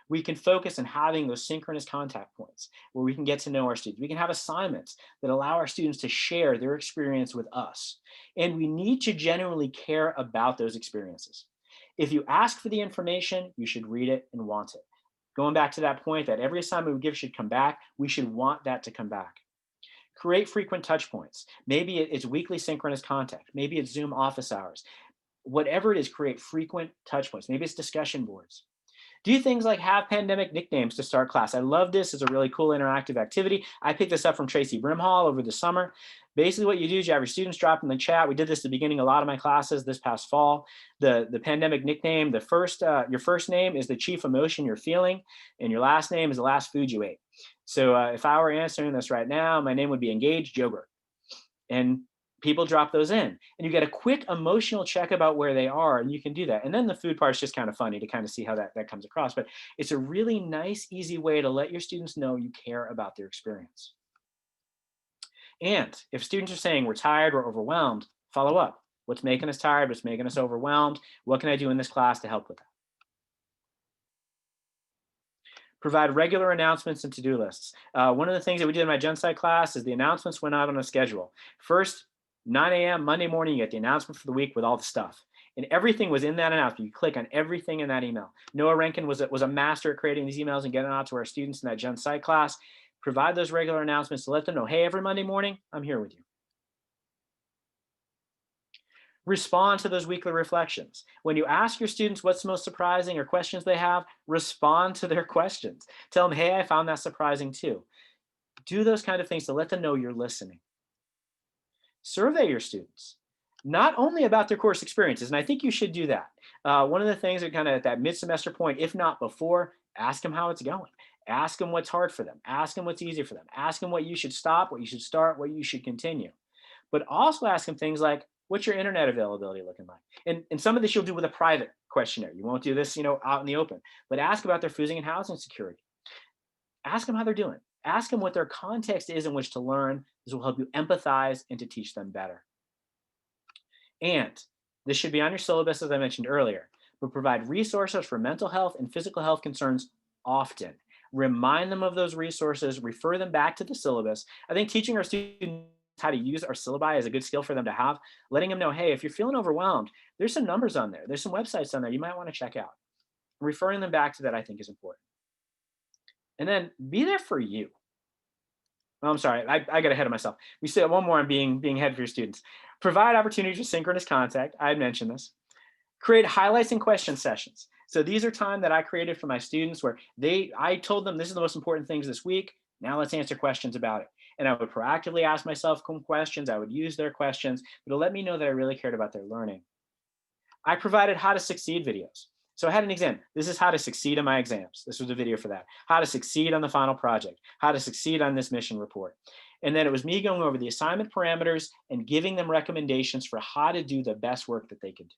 Speaker 1: We can focus on having those synchronous contact points where we can get to know our students. We can have assignments that allow our students to share their experience with us. And we need to genuinely care about those experiences. If you ask for the information, you should read it and want it. Going back to that point that every assignment we give should come back, we should want that to come back. Create frequent touch points. Maybe it's weekly synchronous contact. Maybe it's Zoom office hours. Whatever it is, create frequent touch points. Maybe it's discussion boards. Do things like have pandemic nicknames to start class. I love this. It's a really cool interactive activity. I picked this up from Tracy Brimhall over the summer. Basically what you do is you have your students drop in the chat. We did this at the beginning of a lot of my classes this past fall. The pandemic nickname, your first name is the chief emotion you're feeling, and your last name is the last food you ate. So if I were answering this right now, my name would be Engaged Yogurt. And people drop those in, and you get a quick emotional check about where they are, and you can do that. And then the food part is just kind of funny to kind of see how that comes across. But it's a really nice, easy way to let your students know you care about their experience. And if students are saying we're tired or overwhelmed, follow up. What's making us tired? What's making us overwhelmed? What can I do in this class to help with that? Provide regular announcements and to-do lists. One of the things that we did in my Gen Sci class is the announcements went out on a schedule. First, 9 a.m. Monday morning, you get the announcement for the week with all the stuff. And everything was in that announcement. You click on everything in that email. Noah Rankin was a master at creating these emails and getting out to our students in that Gen Sci class. Provide those regular announcements to let them know, hey, every Monday morning, I'm here with you. Respond to those weekly reflections. When you ask your students what's most surprising or questions they have, respond to their questions. Tell them, hey, I found that surprising too. Do those kind of things to let them know you're listening. Survey your students, not only about their course experiences, and I think you should do that. One of the things that kind of at that mid-semester point, if not before, ask them how it's going. Ask them what's hard for them. Ask them what's easy for them. Ask them what you should stop, what you should start, what you should continue. But also ask them things like, what's your internet availability looking like? And some of this you'll do with a private questionnaire. You won't do this, out in the open. But ask about their food and housing security. Ask them how they're doing. Ask them what their context is in which to learn. This will help you empathize and to teach them better. And this should be on your syllabus, as I mentioned earlier, but provide resources for mental health and physical health concerns often. Remind them of those resources, refer them back to the syllabus. I think teaching our students how to use our syllabi is a good skill for them to have, letting them know, hey, if you're feeling overwhelmed, there's some numbers on there. There's some websites on there you might want to check out. Referring them back to that, I think, is important. And then be there for you. Oh, I'm sorry, I got ahead of myself. We said one more on being ahead for your students. Provide opportunities for synchronous contact. I had mentioned this. Create highlights and question sessions. So these are time that I created for my students where I told them this is the most important things this week. Now let's answer questions about it. And I would proactively ask myself questions. I would use their questions, but it'll let me know that I really cared about their learning. I provided how to succeed videos. So I had an exam. This is how to succeed on my exams. This was a video for that. How to succeed on the final project. How to succeed on this mission report. And then it was me going over the assignment parameters and giving them recommendations for how to do the best work that they could do.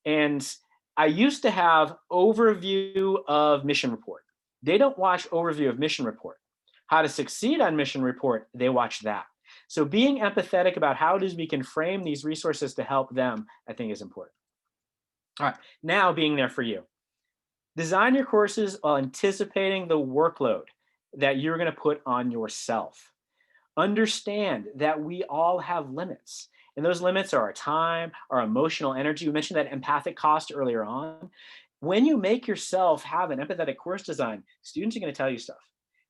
Speaker 1: And I used to have overview of mission report. They don't watch overview of mission report. How to succeed on mission report, they watch that. So being empathetic about how it is we can frame these resources to help them, I think is important. All right, now being there for you. Design your courses while anticipating the workload that you're going to put on yourself. Understand that we all have limits. And those limits are our time, our emotional energy. We mentioned that empathic cost earlier on. When you make yourself have an empathetic course design, students are going to tell you stuff.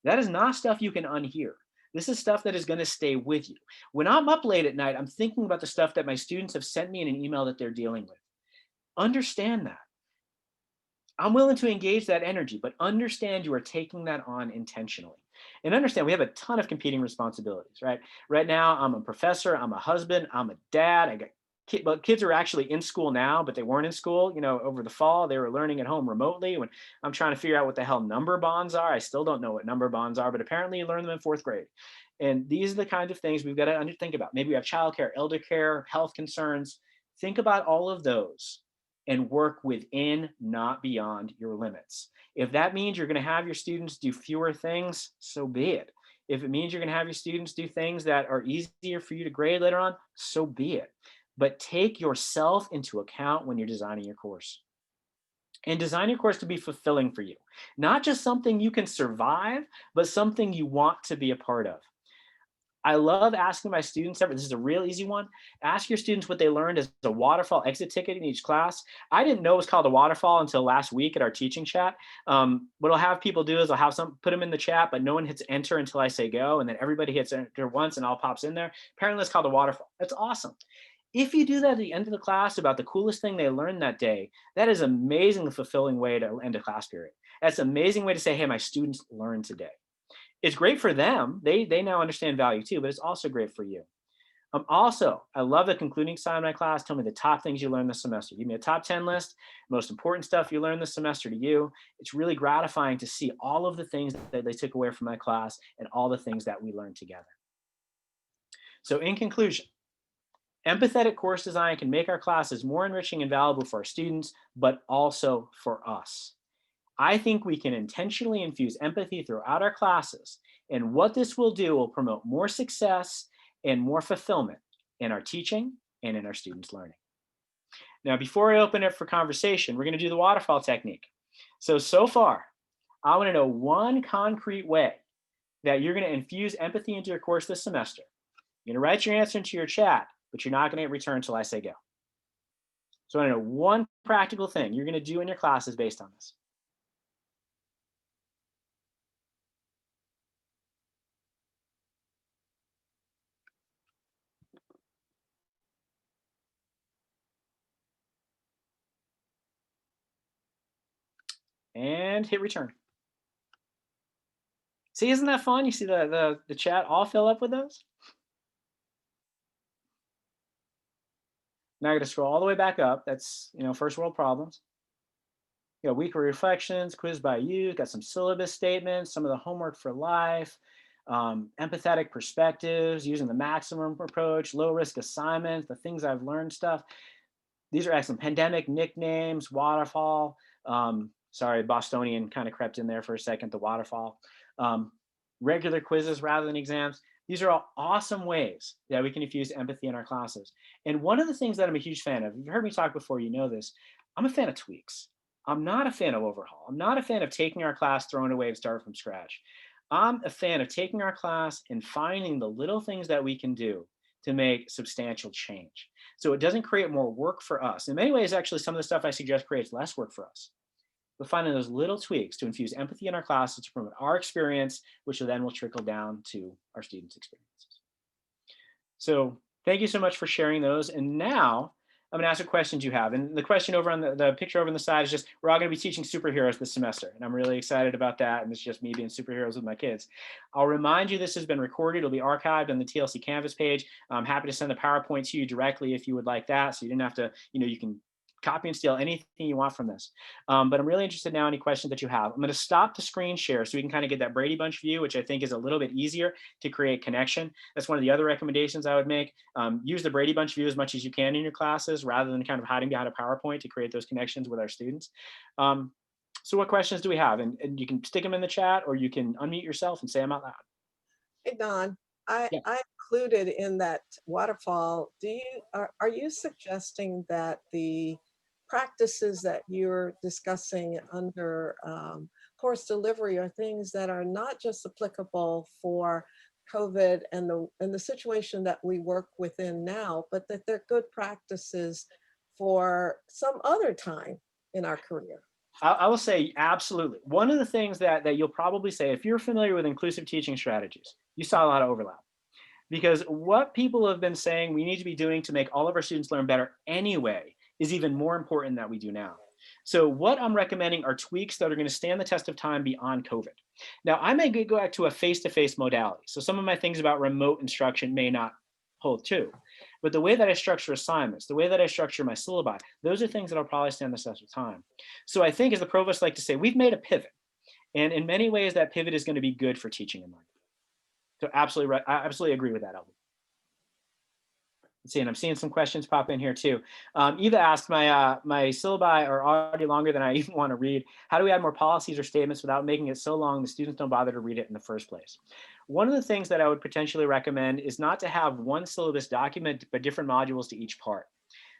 Speaker 1: That is not stuff you can unhear. This is stuff that is going to stay with you. When I'm up late at night, I'm thinking about the stuff that my students have sent me in an email that they're dealing with. Understand that. I'm willing to engage that energy, but understand you are taking that on intentionally. And understand we have a ton of competing responsibilities, right? Right now, I'm a professor, I'm a husband, I'm a dad. I got kids are actually in school now, but they weren't in school, over the fall. They were learning at home remotely. When I'm trying to figure out what the hell number bonds are, I still don't know what number bonds are, but apparently you learn them in 4th grade. And these are the kinds of things we've got to think about. Maybe we have childcare, elder care, health concerns. Think about all of those and work within, not beyond your limits. If that means you're going to have your students do fewer things, so be it. If it means you're going to have your students do things that are easier for you to grade later on, so be it. But take yourself into account when you're designing your course. And design your course to be fulfilling for you. Not just something you can survive, but something you want to be a part of. I love asking my students, this is a real easy one, ask your students what they learned as a waterfall exit ticket in each class. I didn't know it was called a waterfall until last week at our teaching chat. What I'll have people do is I'll have put them in the chat, but no one hits enter until I say go, and then everybody hits enter once and all pops in there. Apparently it's called a waterfall. That's awesome. If you do that at the end of the class about the coolest thing they learned that day, that is an amazingly fulfilling way to end a class period. That's an amazing way to say, hey, my students learned today. It's great for them. They now understand value too, but it's also great for you. Also, I love the concluding side of my class. Tell me the top things you learned this semester. Give me a top 10 list, most important stuff you learned this semester to you. It's really gratifying to see all of the things that they took away from my class and all the things that we learned together. So in conclusion, empathetic course design can make our classes more enriching and valuable for our students, but also for us. I think we can intentionally infuse empathy throughout our classes, and what this will do will promote more success and more fulfillment in our teaching and in our students' learning. Now, before I open it for conversation, we're going to do the waterfall technique. So far, I want to know one concrete way that you're going to infuse empathy into your course this semester. You're going to write your answer into your chat, but you're not going to return until I say go. So I want to know one practical thing you're going to do in your classes based on this. And hit return. See, isn't that fun? You see the chat all fill up with those? Now I got to scroll all the way back up. That's, first world problems. You got weekly reflections, quiz by you, got some syllabus statements, some of the homework for life, empathetic perspectives, using the maximum approach, low risk assignments, the things I've learned stuff. These are excellent. Pandemic nicknames, waterfall. Sorry, Bostonian kind of crept in there for a second, the waterfall. Regular quizzes rather than exams. These are all awesome ways that we can infuse empathy in our classes. And one of the things that I'm a huge fan of, you've heard me talk before, you know this, I'm a fan of tweaks. I'm not a fan of overhaul. I'm not a fan of taking our class, throwing it away, and starting from scratch. I'm a fan of taking our class and finding the little things that we can do to make substantial change. So it doesn't create more work for us. In many ways, actually, some of the stuff I suggest creates less work for us. But finding those little tweaks to infuse empathy in our classes to promote our experience, which then will trickle down to our students' experiences. So thank you so much for sharing those. And now I'm gonna ask what questions you have. And the question over on the picture over on the side is just, we're all gonna be teaching superheroes this semester. And I'm really excited about that. And it's just me being superheroes with my kids. I'll remind you, this has been recorded. It'll be archived on the TLC Canvas page. I'm happy to send the PowerPoint to you directly if you would like that. So you didn't have to, you can copy and steal anything you want from this. But I'm really interested now in any questions that you have. I'm going to stop the screen share so we can kind of get that Brady Bunch view, which I think is a little bit easier to create connection. That's one of the other recommendations I would make. Use the Brady Bunch view as much as you can in your classes rather than kind of hiding behind a PowerPoint to create those connections with our students. So what questions do we have? And you can stick them in the chat, or you can unmute yourself and say them out loud.
Speaker 3: Hey, Don,
Speaker 1: Yeah.
Speaker 3: I included in that waterfall, are you suggesting that the practices that you're discussing under course delivery are things that are not just applicable for COVID and the situation that we work within now, but that they're good practices for some other time in our career?
Speaker 1: I will say absolutely. One of the things that you'll probably say, if you're familiar with inclusive teaching strategies, you saw a lot of overlap. Because what people have been saying we need to be doing to make all of our students learn better anyway is even more important than we do now. So what I'm recommending are tweaks that are going to stand the test of time beyond COVID. Now, I may go back to a face-to-face modality. So some of my things about remote instruction may not hold true. But the way that I structure assignments, the way that I structure my syllabi, those are things that will probably stand the test of time. So I think, as the provost like to say, we've made a pivot. And in many ways, that pivot is going to be good for teaching and learning. So absolutely right. I absolutely agree with that, Elvie. Let's see, and I'm seeing some questions pop in here too. Eva asked, my syllabi are already longer than I even want to read. How do we add more policies or statements without making it so long the students don't bother to read it in the first place? One of the things that I would potentially recommend is not to have one syllabus document, but different modules to each part.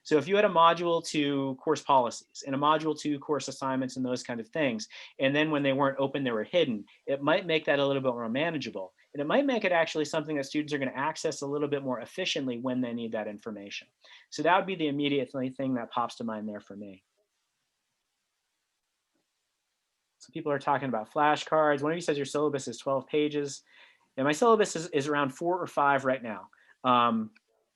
Speaker 1: So if you had a module to course policies and a module to course assignments and those kind of things, and then when they weren't open, they were hidden, it might make that a little bit more manageable. And it might make it actually something that students are going to access a little bit more efficiently when they need that information. So that would be the immediate thing that pops to mind there for me. So people are talking about flashcards. One of you says your syllabus is 12 pages. And my syllabus is around 4 or 5 right now.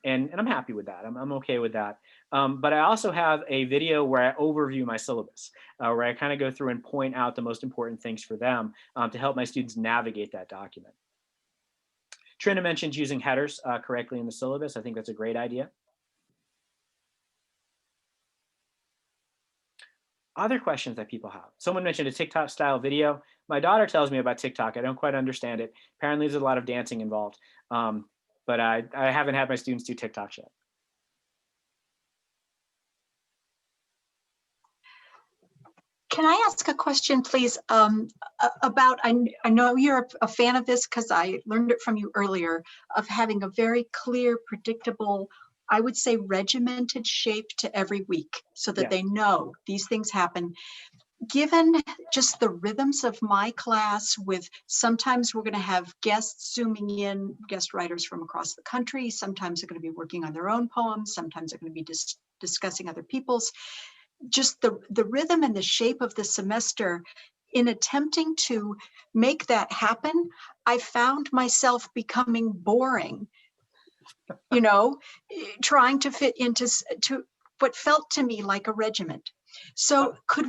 Speaker 1: And I'm happy with that. I'm okay with that. But I also have a video where I overview my syllabus, where I kind of go through and point out the most important things for them to help my students navigate that document. Trina mentioned using headers correctly in the syllabus. I think that's a great idea. Other questions that people have. Someone mentioned a TikTok style video. My daughter tells me about TikTok. I don't quite understand it. Apparently there's a lot of dancing involved. But I haven't had my students do TikTok yet.
Speaker 4: Can I ask a question, please, about, I know you're a fan of this because I learned it from you earlier, of having a very clear, predictable, I would say regimented shape to every week so that they know these things happen. Given just the rhythms of my class, with sometimes we're going to have guests zooming in, guest writers from across the country, sometimes they're going to be working on their own poems, sometimes they're going to be discussing other people's, just the rhythm and the shape of the semester, in attempting to make that happen, I found myself becoming boring, you know, trying to fit into what felt to me like a regiment. So could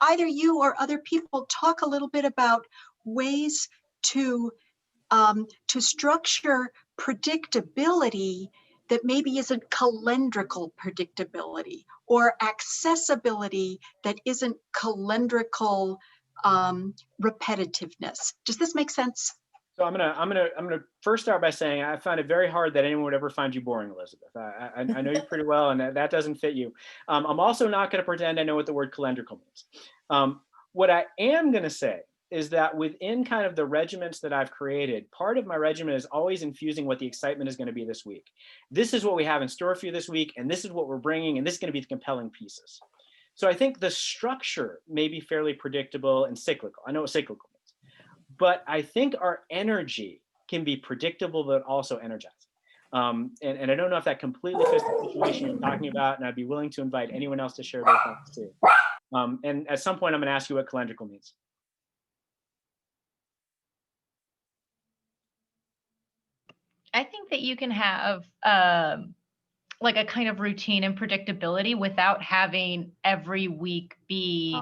Speaker 4: either you or other people talk a little bit about ways to structure predictability that maybe isn't calendrical predictability, or accessibility that isn't calendrical repetitiveness? Does this make sense?
Speaker 1: So I'm gonna first start by saying I find it very hard that anyone would ever find you boring, Elizabeth. I know you pretty well, and that doesn't fit you. I'm also not going to pretend I know what the word calendrical means. What I am going to say is that within kind of the regiments that I've created, part of my regiment is always infusing what the excitement is going to be this week. This is what we have in store for you this week, and this is what we're bringing, and this is going to be the compelling pieces. So I think the structure may be fairly predictable and cyclical. I know what cyclical means. But I think our energy can be predictable, but also energizing. And I don't know if that completely fits the situation you're talking about, and I'd be willing to invite anyone else to share their thoughts too. And at some point, I'm going to ask you what calendrical means.
Speaker 5: I think that you can have like a kind of routine and predictability without having every week be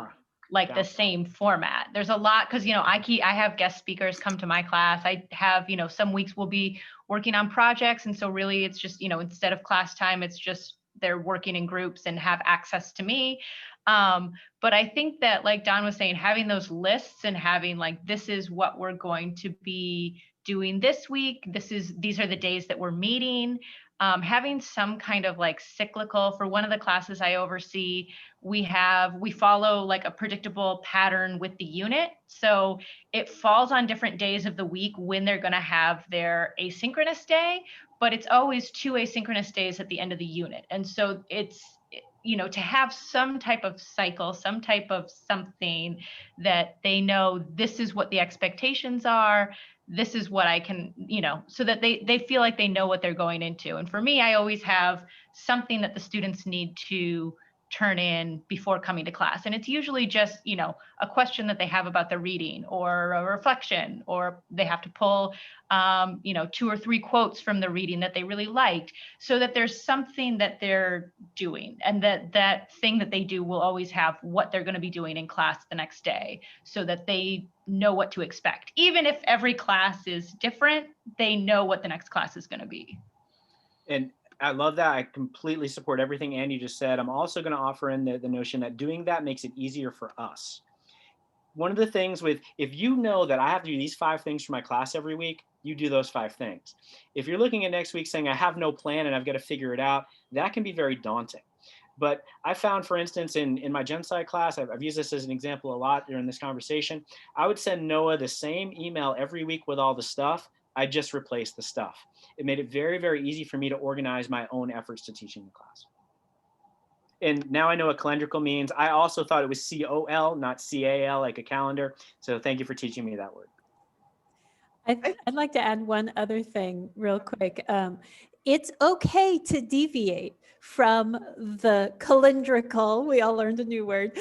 Speaker 5: like the same format. There's a lot, because, you know, I have guest speakers come to my class. I have, you know, some weeks we'll be working on projects. And so really it's just, you know, instead of class time, it's just they're working in groups and have access to me. But I think that, like Don was saying, having those lists and having like, this is what we're going to be doing this week. These are the days that we're meeting. Having some kind of like cyclical, for one of the classes I oversee, we follow like a predictable pattern with the unit. So it falls on different days of the week when they're going to have their asynchronous day, but it's always 2 asynchronous days at the end of the unit. And so it's, to have some type of cycle, some type of something that they know this is what the expectations are, this is what I can, so that they feel like they know what they're going into. And for me, I always have something that the students need to turn in before coming to class. And it's usually just, a question that they have about the reading, or a reflection, or they have to pull, 2 or 3 quotes from the reading that they really liked, so that there's something that they're doing, and that thing that they do will always have what they're going to be doing in class the next day, so that they know what to expect. Even if every class is different, they know what the next class is going to be.
Speaker 1: And I love that. I completely support everything Andy just said. I'm also going to offer in the notion that doing that makes it easier for us. One of the things if you know that I have to do these 5 things for my class every week, you do those 5 things. If you're looking at next week saying, I have no plan and I've got to figure it out, that can be very daunting. But I found, for instance, in my Gen Sci class, I've used this as an example a lot during this conversation. I would send Noah the same email every week with all the stuff. I just replaced the stuff. It made it very, very easy for me to organize my own efforts to teaching the class. And now I know what calendrical means. I also thought it was COL, not CAL, like a calendar. So thank you for teaching me that word.
Speaker 6: I'd like to add one other thing real quick. It's okay to deviate from the calendrical, we all learned a new word,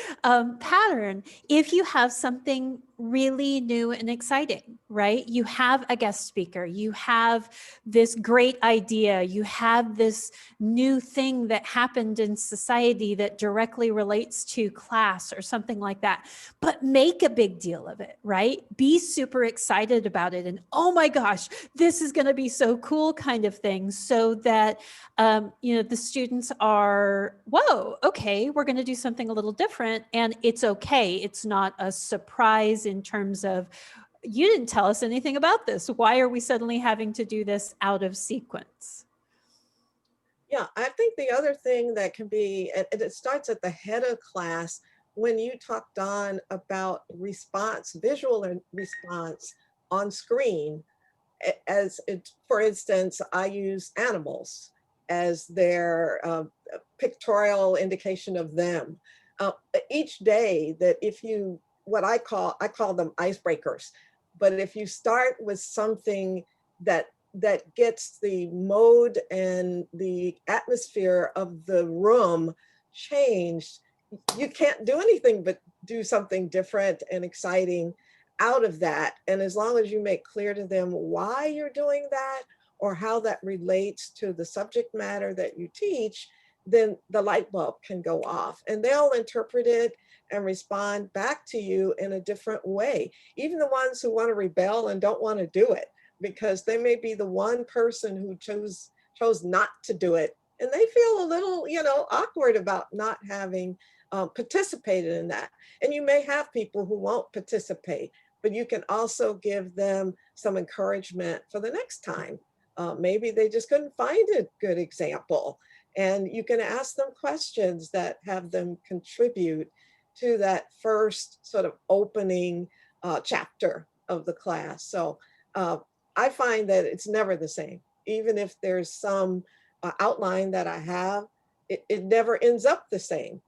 Speaker 6: pattern if you have something really new and exciting, right? You have a guest speaker, you have this great idea, you have this new thing that happened in society that directly relates to class or something like that, but make a big deal of it, right? Be super excited about it. And oh my gosh, this is going to be so cool kind of thing, so that, the students are, whoa, okay, we're going to do something a little different. And it's okay. It's not a surprise in terms of, you didn't tell us anything about this. Why are we suddenly having to do this out of sequence?
Speaker 3: Yeah, I think the other thing that can be, and it starts at the head of class, when you talked on about response, visual response on screen, for instance, I use animals as their pictorial indication of them. Each day that I call them icebreakers, but if you start with something that gets the mode and the atmosphere of the room changed, you can't do anything but do something different and exciting out of that. And as long as you make clear to them why you're doing that or how that relates to the subject matter that you teach, then the light bulb can go off and they'll interpret it and respond back to you in a different way. Even the ones who want to rebel and don't want to do it, because they may be the one person who chose not to do it. And they feel a little, awkward about not having participated in that. And you may have people who won't participate, but you can also give them some encouragement for the next time. Maybe they just couldn't find a good example. And you can ask them questions that have them contribute to that first sort of opening chapter of the class. So I find that it's never the same. Even if there's some outline that I have, it never ends up the same.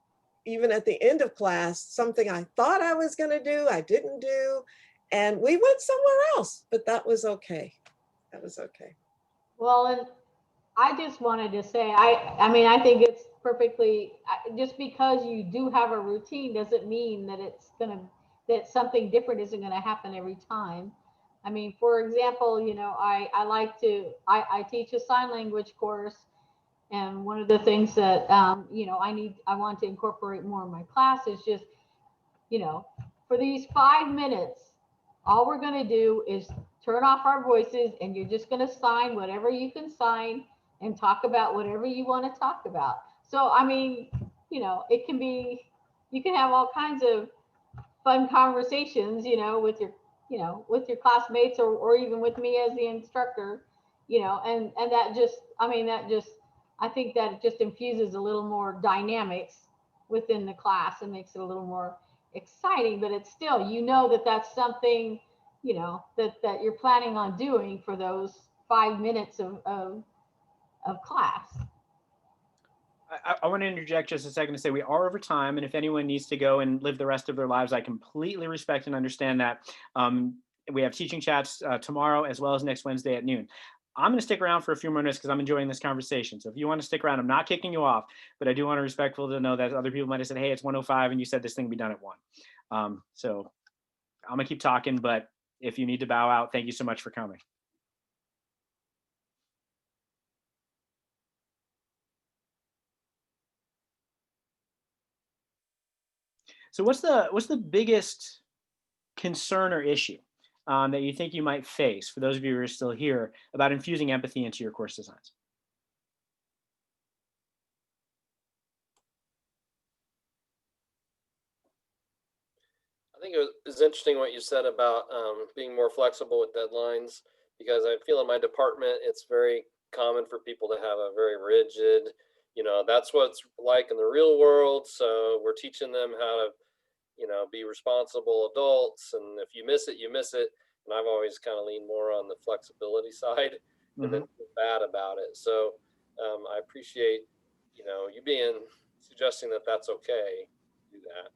Speaker 3: Even at the end of class, something I thought I was going to do, I didn't do. And we went somewhere else, but that was okay. That was okay.
Speaker 7: Well, and I just wanted to say, I think it's perfectly, just because you do have a routine doesn't mean that that something different isn't going to happen every time. I mean, for example, I teach a sign language course, and one of the things that, I want to incorporate more in my class is just, for these 5 minutes, all we're going to do is turn off our voices, and you're just going to sign whatever you can sign and talk about whatever you want to talk about. So, I mean, you know, it can be, you can have all kinds of fun conversations, you know, with your, you know, with your classmates, or even with me as the instructor, you know, and that just, I mean, that just, I think that it just infuses a little more dynamics within the class and makes it a little more exciting. But it's still, you know, that that's something, you know, that you're planning on doing for those 5 minutes of class.
Speaker 1: I want to interject just a second to say we are over time, and if anyone needs to go and live the rest of their lives, I completely respect and understand that. We have teaching chats tomorrow as well as next Wednesday at noon. I'm going to stick around for a few more minutes because I'm enjoying this conversation. So if you want to stick around, I'm not kicking you off, but I do want to respectful to know that other people might have said, hey, it's 1:05 and you said this thing will be done at 1. So I'm going to keep talking, but if you need to bow out, thank you so much for coming. So what's the biggest concern or issue that you think you might face, for those of you who are still here, about infusing empathy into your course designs?
Speaker 8: I think it was interesting what you said about being more flexible with deadlines, because I feel in my department, it's very common for people to have a very rigid, you know, that's what it's like in the real world. So we're teaching them how to, you know, be responsible adults. And if you miss it, you miss it. And I've always kind of leaned more on the flexibility side and then feel bad about it. So I appreciate, you know, you suggesting that that's okay to do that.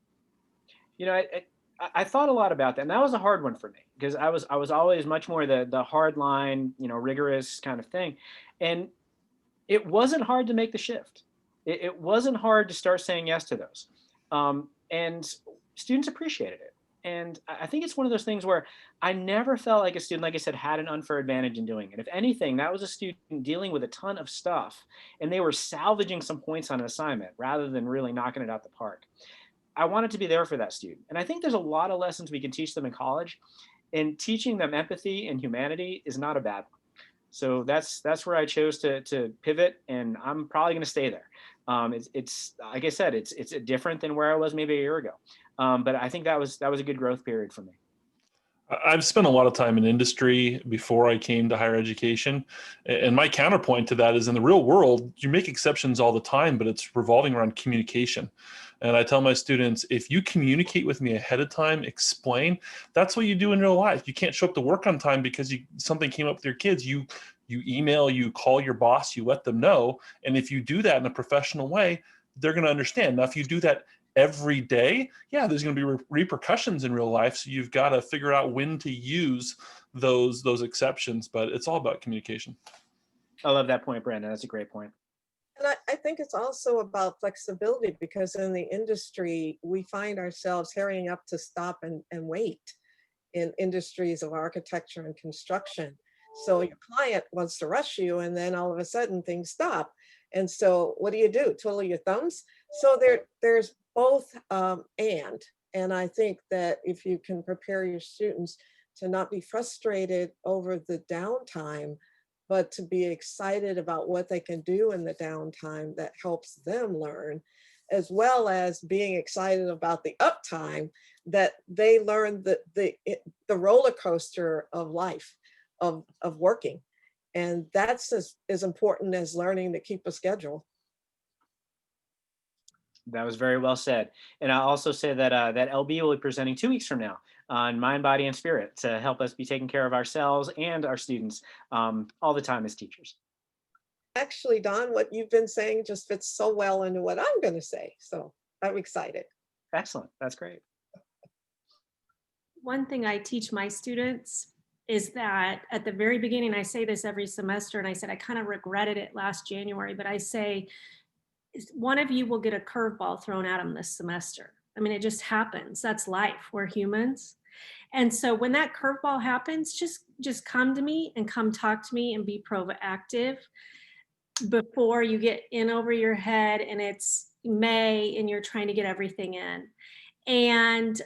Speaker 1: You know, I thought a lot about that, and that was a hard one for me because I was always much more the hard line, you know, rigorous kind of thing, and it wasn't hard to make the shift. It wasn't hard to start saying yes to those, and students appreciated it. And I think it's one of those things where I never felt like a student, like I said, had an unfair advantage in doing it. If anything, that was a student dealing with a ton of stuff, and they were salvaging some points on an assignment rather than really knocking it out the park. I wanted to be there for that student. And I think there's a lot of lessons we can teach them in college, and teaching them empathy and humanity is not a bad one. So that's where I chose to pivot, and I'm probably going to stay there. It's like I said, it's different than where I was maybe a year ago, but I think that was a good growth period for me.
Speaker 9: I've spent a lot of time in industry before I came to higher education. And my counterpoint to that is, in the real world, you make exceptions all the time, but it's revolving around communication. And I tell my students, if you communicate with me ahead of time, explain, that's what you do in real life. You can't show up to work on time because something came up with your kids. You email, you call your boss, you let them know. And if you do that in a professional way, they're going to understand. Now, if you do that every day, yeah, there's going to be repercussions in real life. So you've got to figure out when to use those exceptions, but it's all about communication.
Speaker 1: I love that point, Brandon. That's a great point.
Speaker 3: And I think it's also about flexibility, because in the industry, we find ourselves hurrying up to stop and wait in industries of architecture and construction. So your client wants to rush you, and then all of a sudden things stop. And so what do? Twiddle your thumbs? So there's both and I think that if you can prepare your students to not be frustrated over the downtime, but to be excited about what they can do in the downtime that helps them learn, as well as being excited about the uptime, that they learn the roller coaster of life, of working. And that's as important as learning to keep a schedule.
Speaker 1: That was very well said. And I'll also say that that LB will be presenting 2 weeks from now on mind, body, and spirit to help us be taking care of ourselves and our students all the time as teachers.
Speaker 3: Actually, Don, what you've been saying just fits so well into what I'm going to say. So I'm excited.
Speaker 1: Excellent. That's great.
Speaker 10: One thing I teach my students is that at the very beginning, I say this every semester, and I said I kind of regretted it last January, but I say, one of you will get a curveball thrown at them this semester. I mean, it just happens. That's life. We're humans. And so when that curveball happens, just come to me and come talk to me and be proactive before you get in over your head and it's May and you're trying to get everything in. And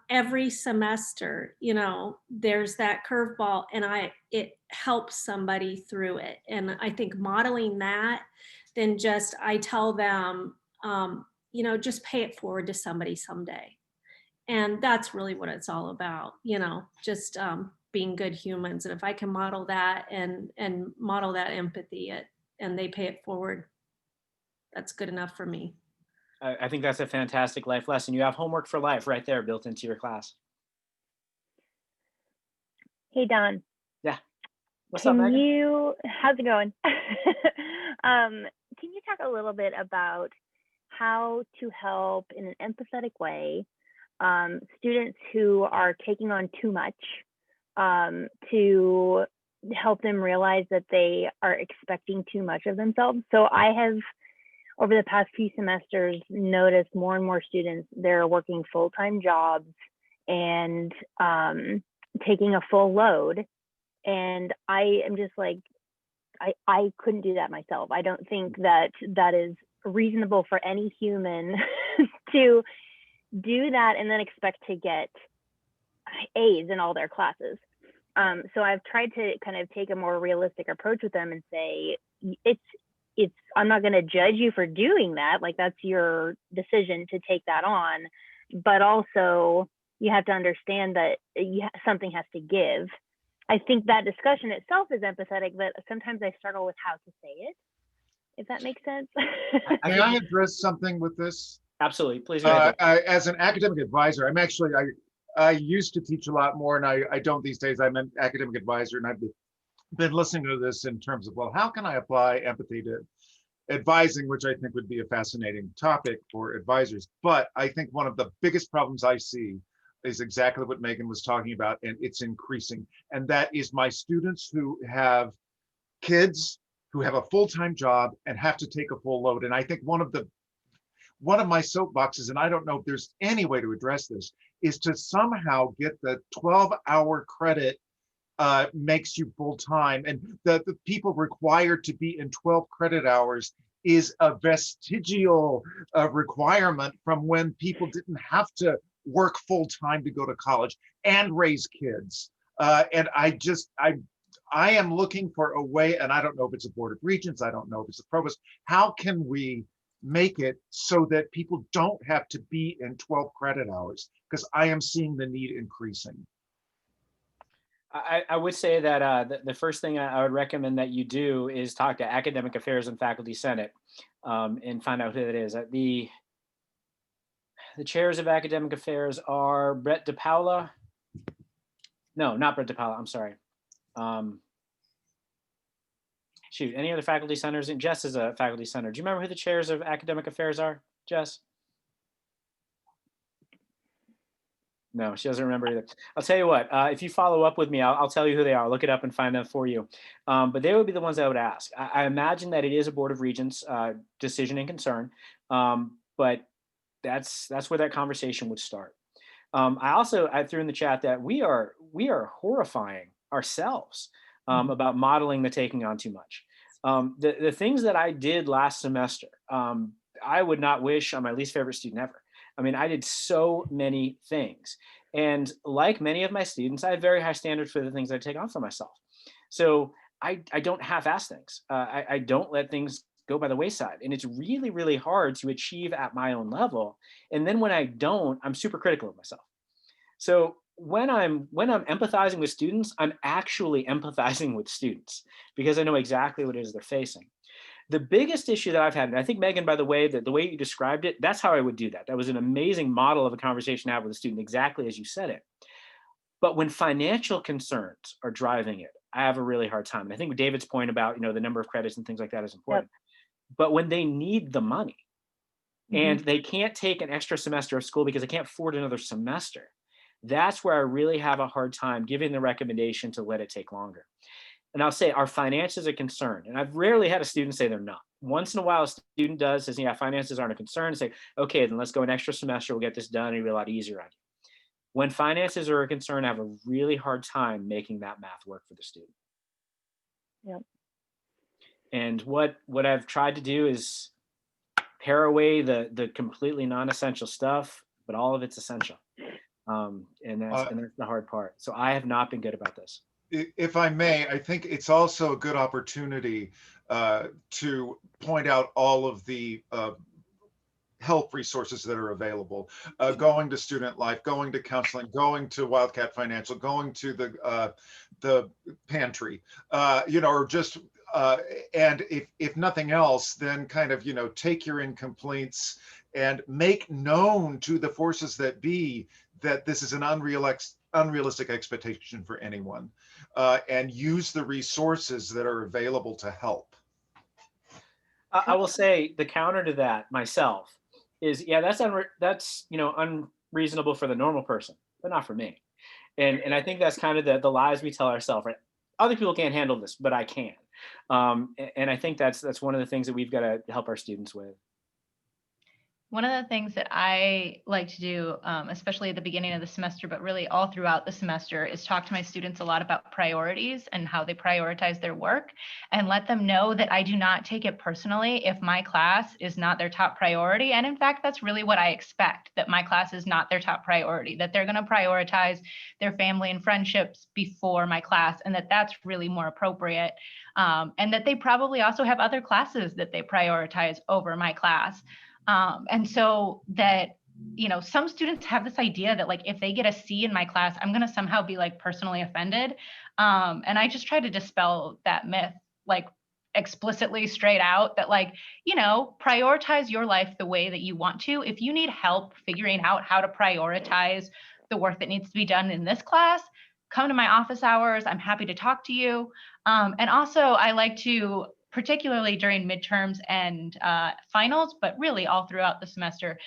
Speaker 10: every semester, you know, there's that curveball, and it helps somebody through it. And I think modeling that than just I tell them, you know, just pay it forward to somebody someday. And that's really what it's all about, you know, just being good humans. And if I can model that and model that empathy and they pay it forward, that's good enough for me.
Speaker 1: I think that's a fantastic life lesson. You have homework for life right there built into your class.
Speaker 11: Hey, Don.
Speaker 1: Yeah. What's up, Megan?
Speaker 11: How's it going? Can you talk a little bit about how to help in an empathetic way students who are taking on too much, to help them realize that they are expecting too much of themselves? So I have, over the past few semesters, noticed more and more students, they're working full-time jobs and taking a full load. And I am just like, I couldn't do that myself. I don't think that that is reasonable for any human to do that and then expect to get A's in all their classes. So I've tried to kind of take a more realistic approach with them and say, I'm not going to judge you for doing that. Like, that's your decision to take that on. But also, you have to understand that something has to give. I think that discussion itself is empathetic, but sometimes I struggle with how to say it, if that makes sense.
Speaker 12: May I address something with this?
Speaker 1: Absolutely, please. Go ahead.
Speaker 12: As an academic advisor, I used to teach a lot more, and I don't these days. I'm an academic advisor, and I've been listening to this in terms of, well, how can I apply empathy to advising, which I think would be a fascinating topic for advisors. But I think one of the biggest problems I see is exactly what Megan was talking about, and it's increasing. And that is my students who have kids who have a full-time job and have to take a full load. And I think one of my soapboxes, and I don't know if there's any way to address this, is to somehow get the 12-hour credit makes you full-time, and the people required to be in 12 credit hours is a vestigial requirement from when people didn't have to work full-time to go to college and raise kids. And I am looking for a way, and I don't know if it's a Board of Regents, I don't know if it's a provost, how can we make it so that people don't have to be in 12 credit hours? Because I am seeing the need increasing.
Speaker 1: I would say that the first thing I would recommend that you do is talk to Academic Affairs and Faculty Senate and find out who that is. The chairs of Academic Affairs are Brett DePaula. No, not Brett DePaula, I'm sorry. Shoot, any other faculty senators? And Jess is a faculty senator. Do you remember who the chairs of Academic Affairs are, Jess? No, she doesn't remember either. I'll tell you what, if you follow up with me, I'll tell you who they are. Look it up and find them for you. But they would be the ones I would ask. I imagine that it is a Board of Regents decision and concern, but that's where that conversation would start. I threw in the chat that we are horrifying ourselves about modeling the taking on too much. The things that I did last semester, I would not wish on my least favorite student ever. I mean, I did so many things. And like many of my students, I have very high standards for the things I take on for myself. So I don't half-ass things. I don't let things go by the wayside. And it's really, really hard to achieve at my own level. And then when I don't, I'm super critical of myself. So when I'm empathizing with students, I'm actually empathizing with students because I know exactly what it is they're facing. The biggest issue that I've had, and I think, Megan, by the way, that the way you described it, that's how I would do that. That was an amazing model of a conversation to have with a student, exactly as you said it. But when financial concerns are driving it, I have a really hard time. And I think David's point about, the number of credits and things like that is important. Yep. But when they need the money and they can't take an extra semester of school because they can't afford another semester, that's where I really have a hard time giving the recommendation to let it take longer. And I'll say our finances are a concern. And I've rarely had a student say they're not. Once in a while, a student says, yeah, finances aren't a concern. Say, okay, then let's go an extra semester. We'll get this done. It'll be a lot easier on you. When finances are a concern, I have a really hard time making that math work for the student.
Speaker 11: Yep.
Speaker 1: And what I've tried to do is pare away the completely non-essential stuff, but all of it's essential. And that's the hard part. So I have not been good about this.
Speaker 12: if I may, I think it's also a good opportunity to point out all of the help resources that are available, going to Student Life, going to counseling, going to Wildcat Financial, going to the pantry, or just, and if nothing else, then kind of, take your incomplete and make known to the forces that be that this is an unrealistic expectation for anyone, and use the resources that are available to help.
Speaker 1: I will say the counter to that myself is, yeah, that's unreasonable for the normal person, but not for me. And I think that's kind of the lies we tell ourselves, right? Other people can't handle this, but I can. And I think that's one of the things that we've got to help our students with.
Speaker 5: One of the things that I like to do, especially at the beginning of the semester, but really all throughout the semester, is talk to my students a lot about priorities and how they prioritize their work, and let them know that I do not take it personally if my class is not their top priority. And in fact, that's really what I expect, that my class is not their top priority, that they're going to prioritize their family and friendships before my class, and that's really more appropriate. And that they probably also have other classes that they prioritize over my class. And so that, some students have this idea that, like, if they get a C in my class, I'm going to somehow be like personally offended. And I just try to dispel that myth, like, explicitly straight out, that, like, prioritize your life the way that you want to. If you need help figuring out how to prioritize the work that needs to be done in this class, come to my office hours. I'm happy to talk to you. And also, I like to, particularly during midterms and finals, but really all throughout the semester,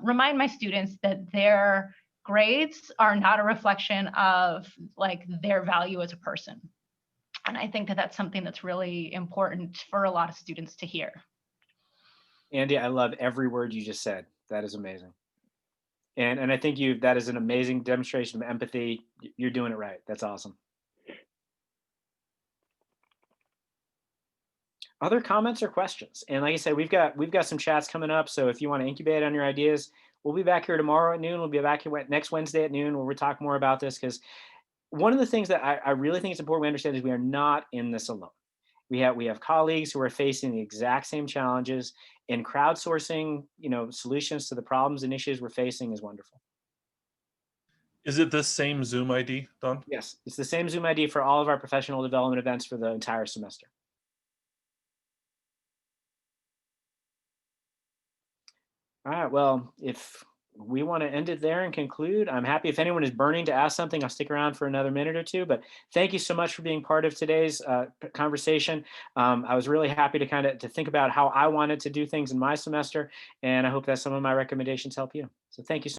Speaker 5: remind my students that their grades are not a reflection of, like, their value as a person. And I think that that's something that's really important for a lot of students to hear.
Speaker 1: Andy, I love every word you just said. That is amazing. And I think that is an amazing demonstration of empathy. You're doing it right. That's awesome. Other comments or questions? And like I said, we've got some chats coming up. So if you want to incubate on your ideas, we'll be back here tomorrow at noon. We'll be back here next Wednesday at noon, where we talk more about this. Because one of the things that I really think it's important we understand is we are not in this alone. We have colleagues who are facing the exact same challenges, and crowdsourcing, solutions to the problems and issues we're facing is wonderful.
Speaker 9: Is it this same Zoom ID, Don?
Speaker 1: Yes, it's the same Zoom ID for all of our professional development events for the entire semester. All right, well, if we want to end it there and conclude, I'm happy. If anyone is burning to ask something, I'll stick around for another minute or two. But thank you so much for being part of today's conversation. I was really happy to think about how I wanted to do things in my semester, and I hope that some of my recommendations help you. So thank you so much.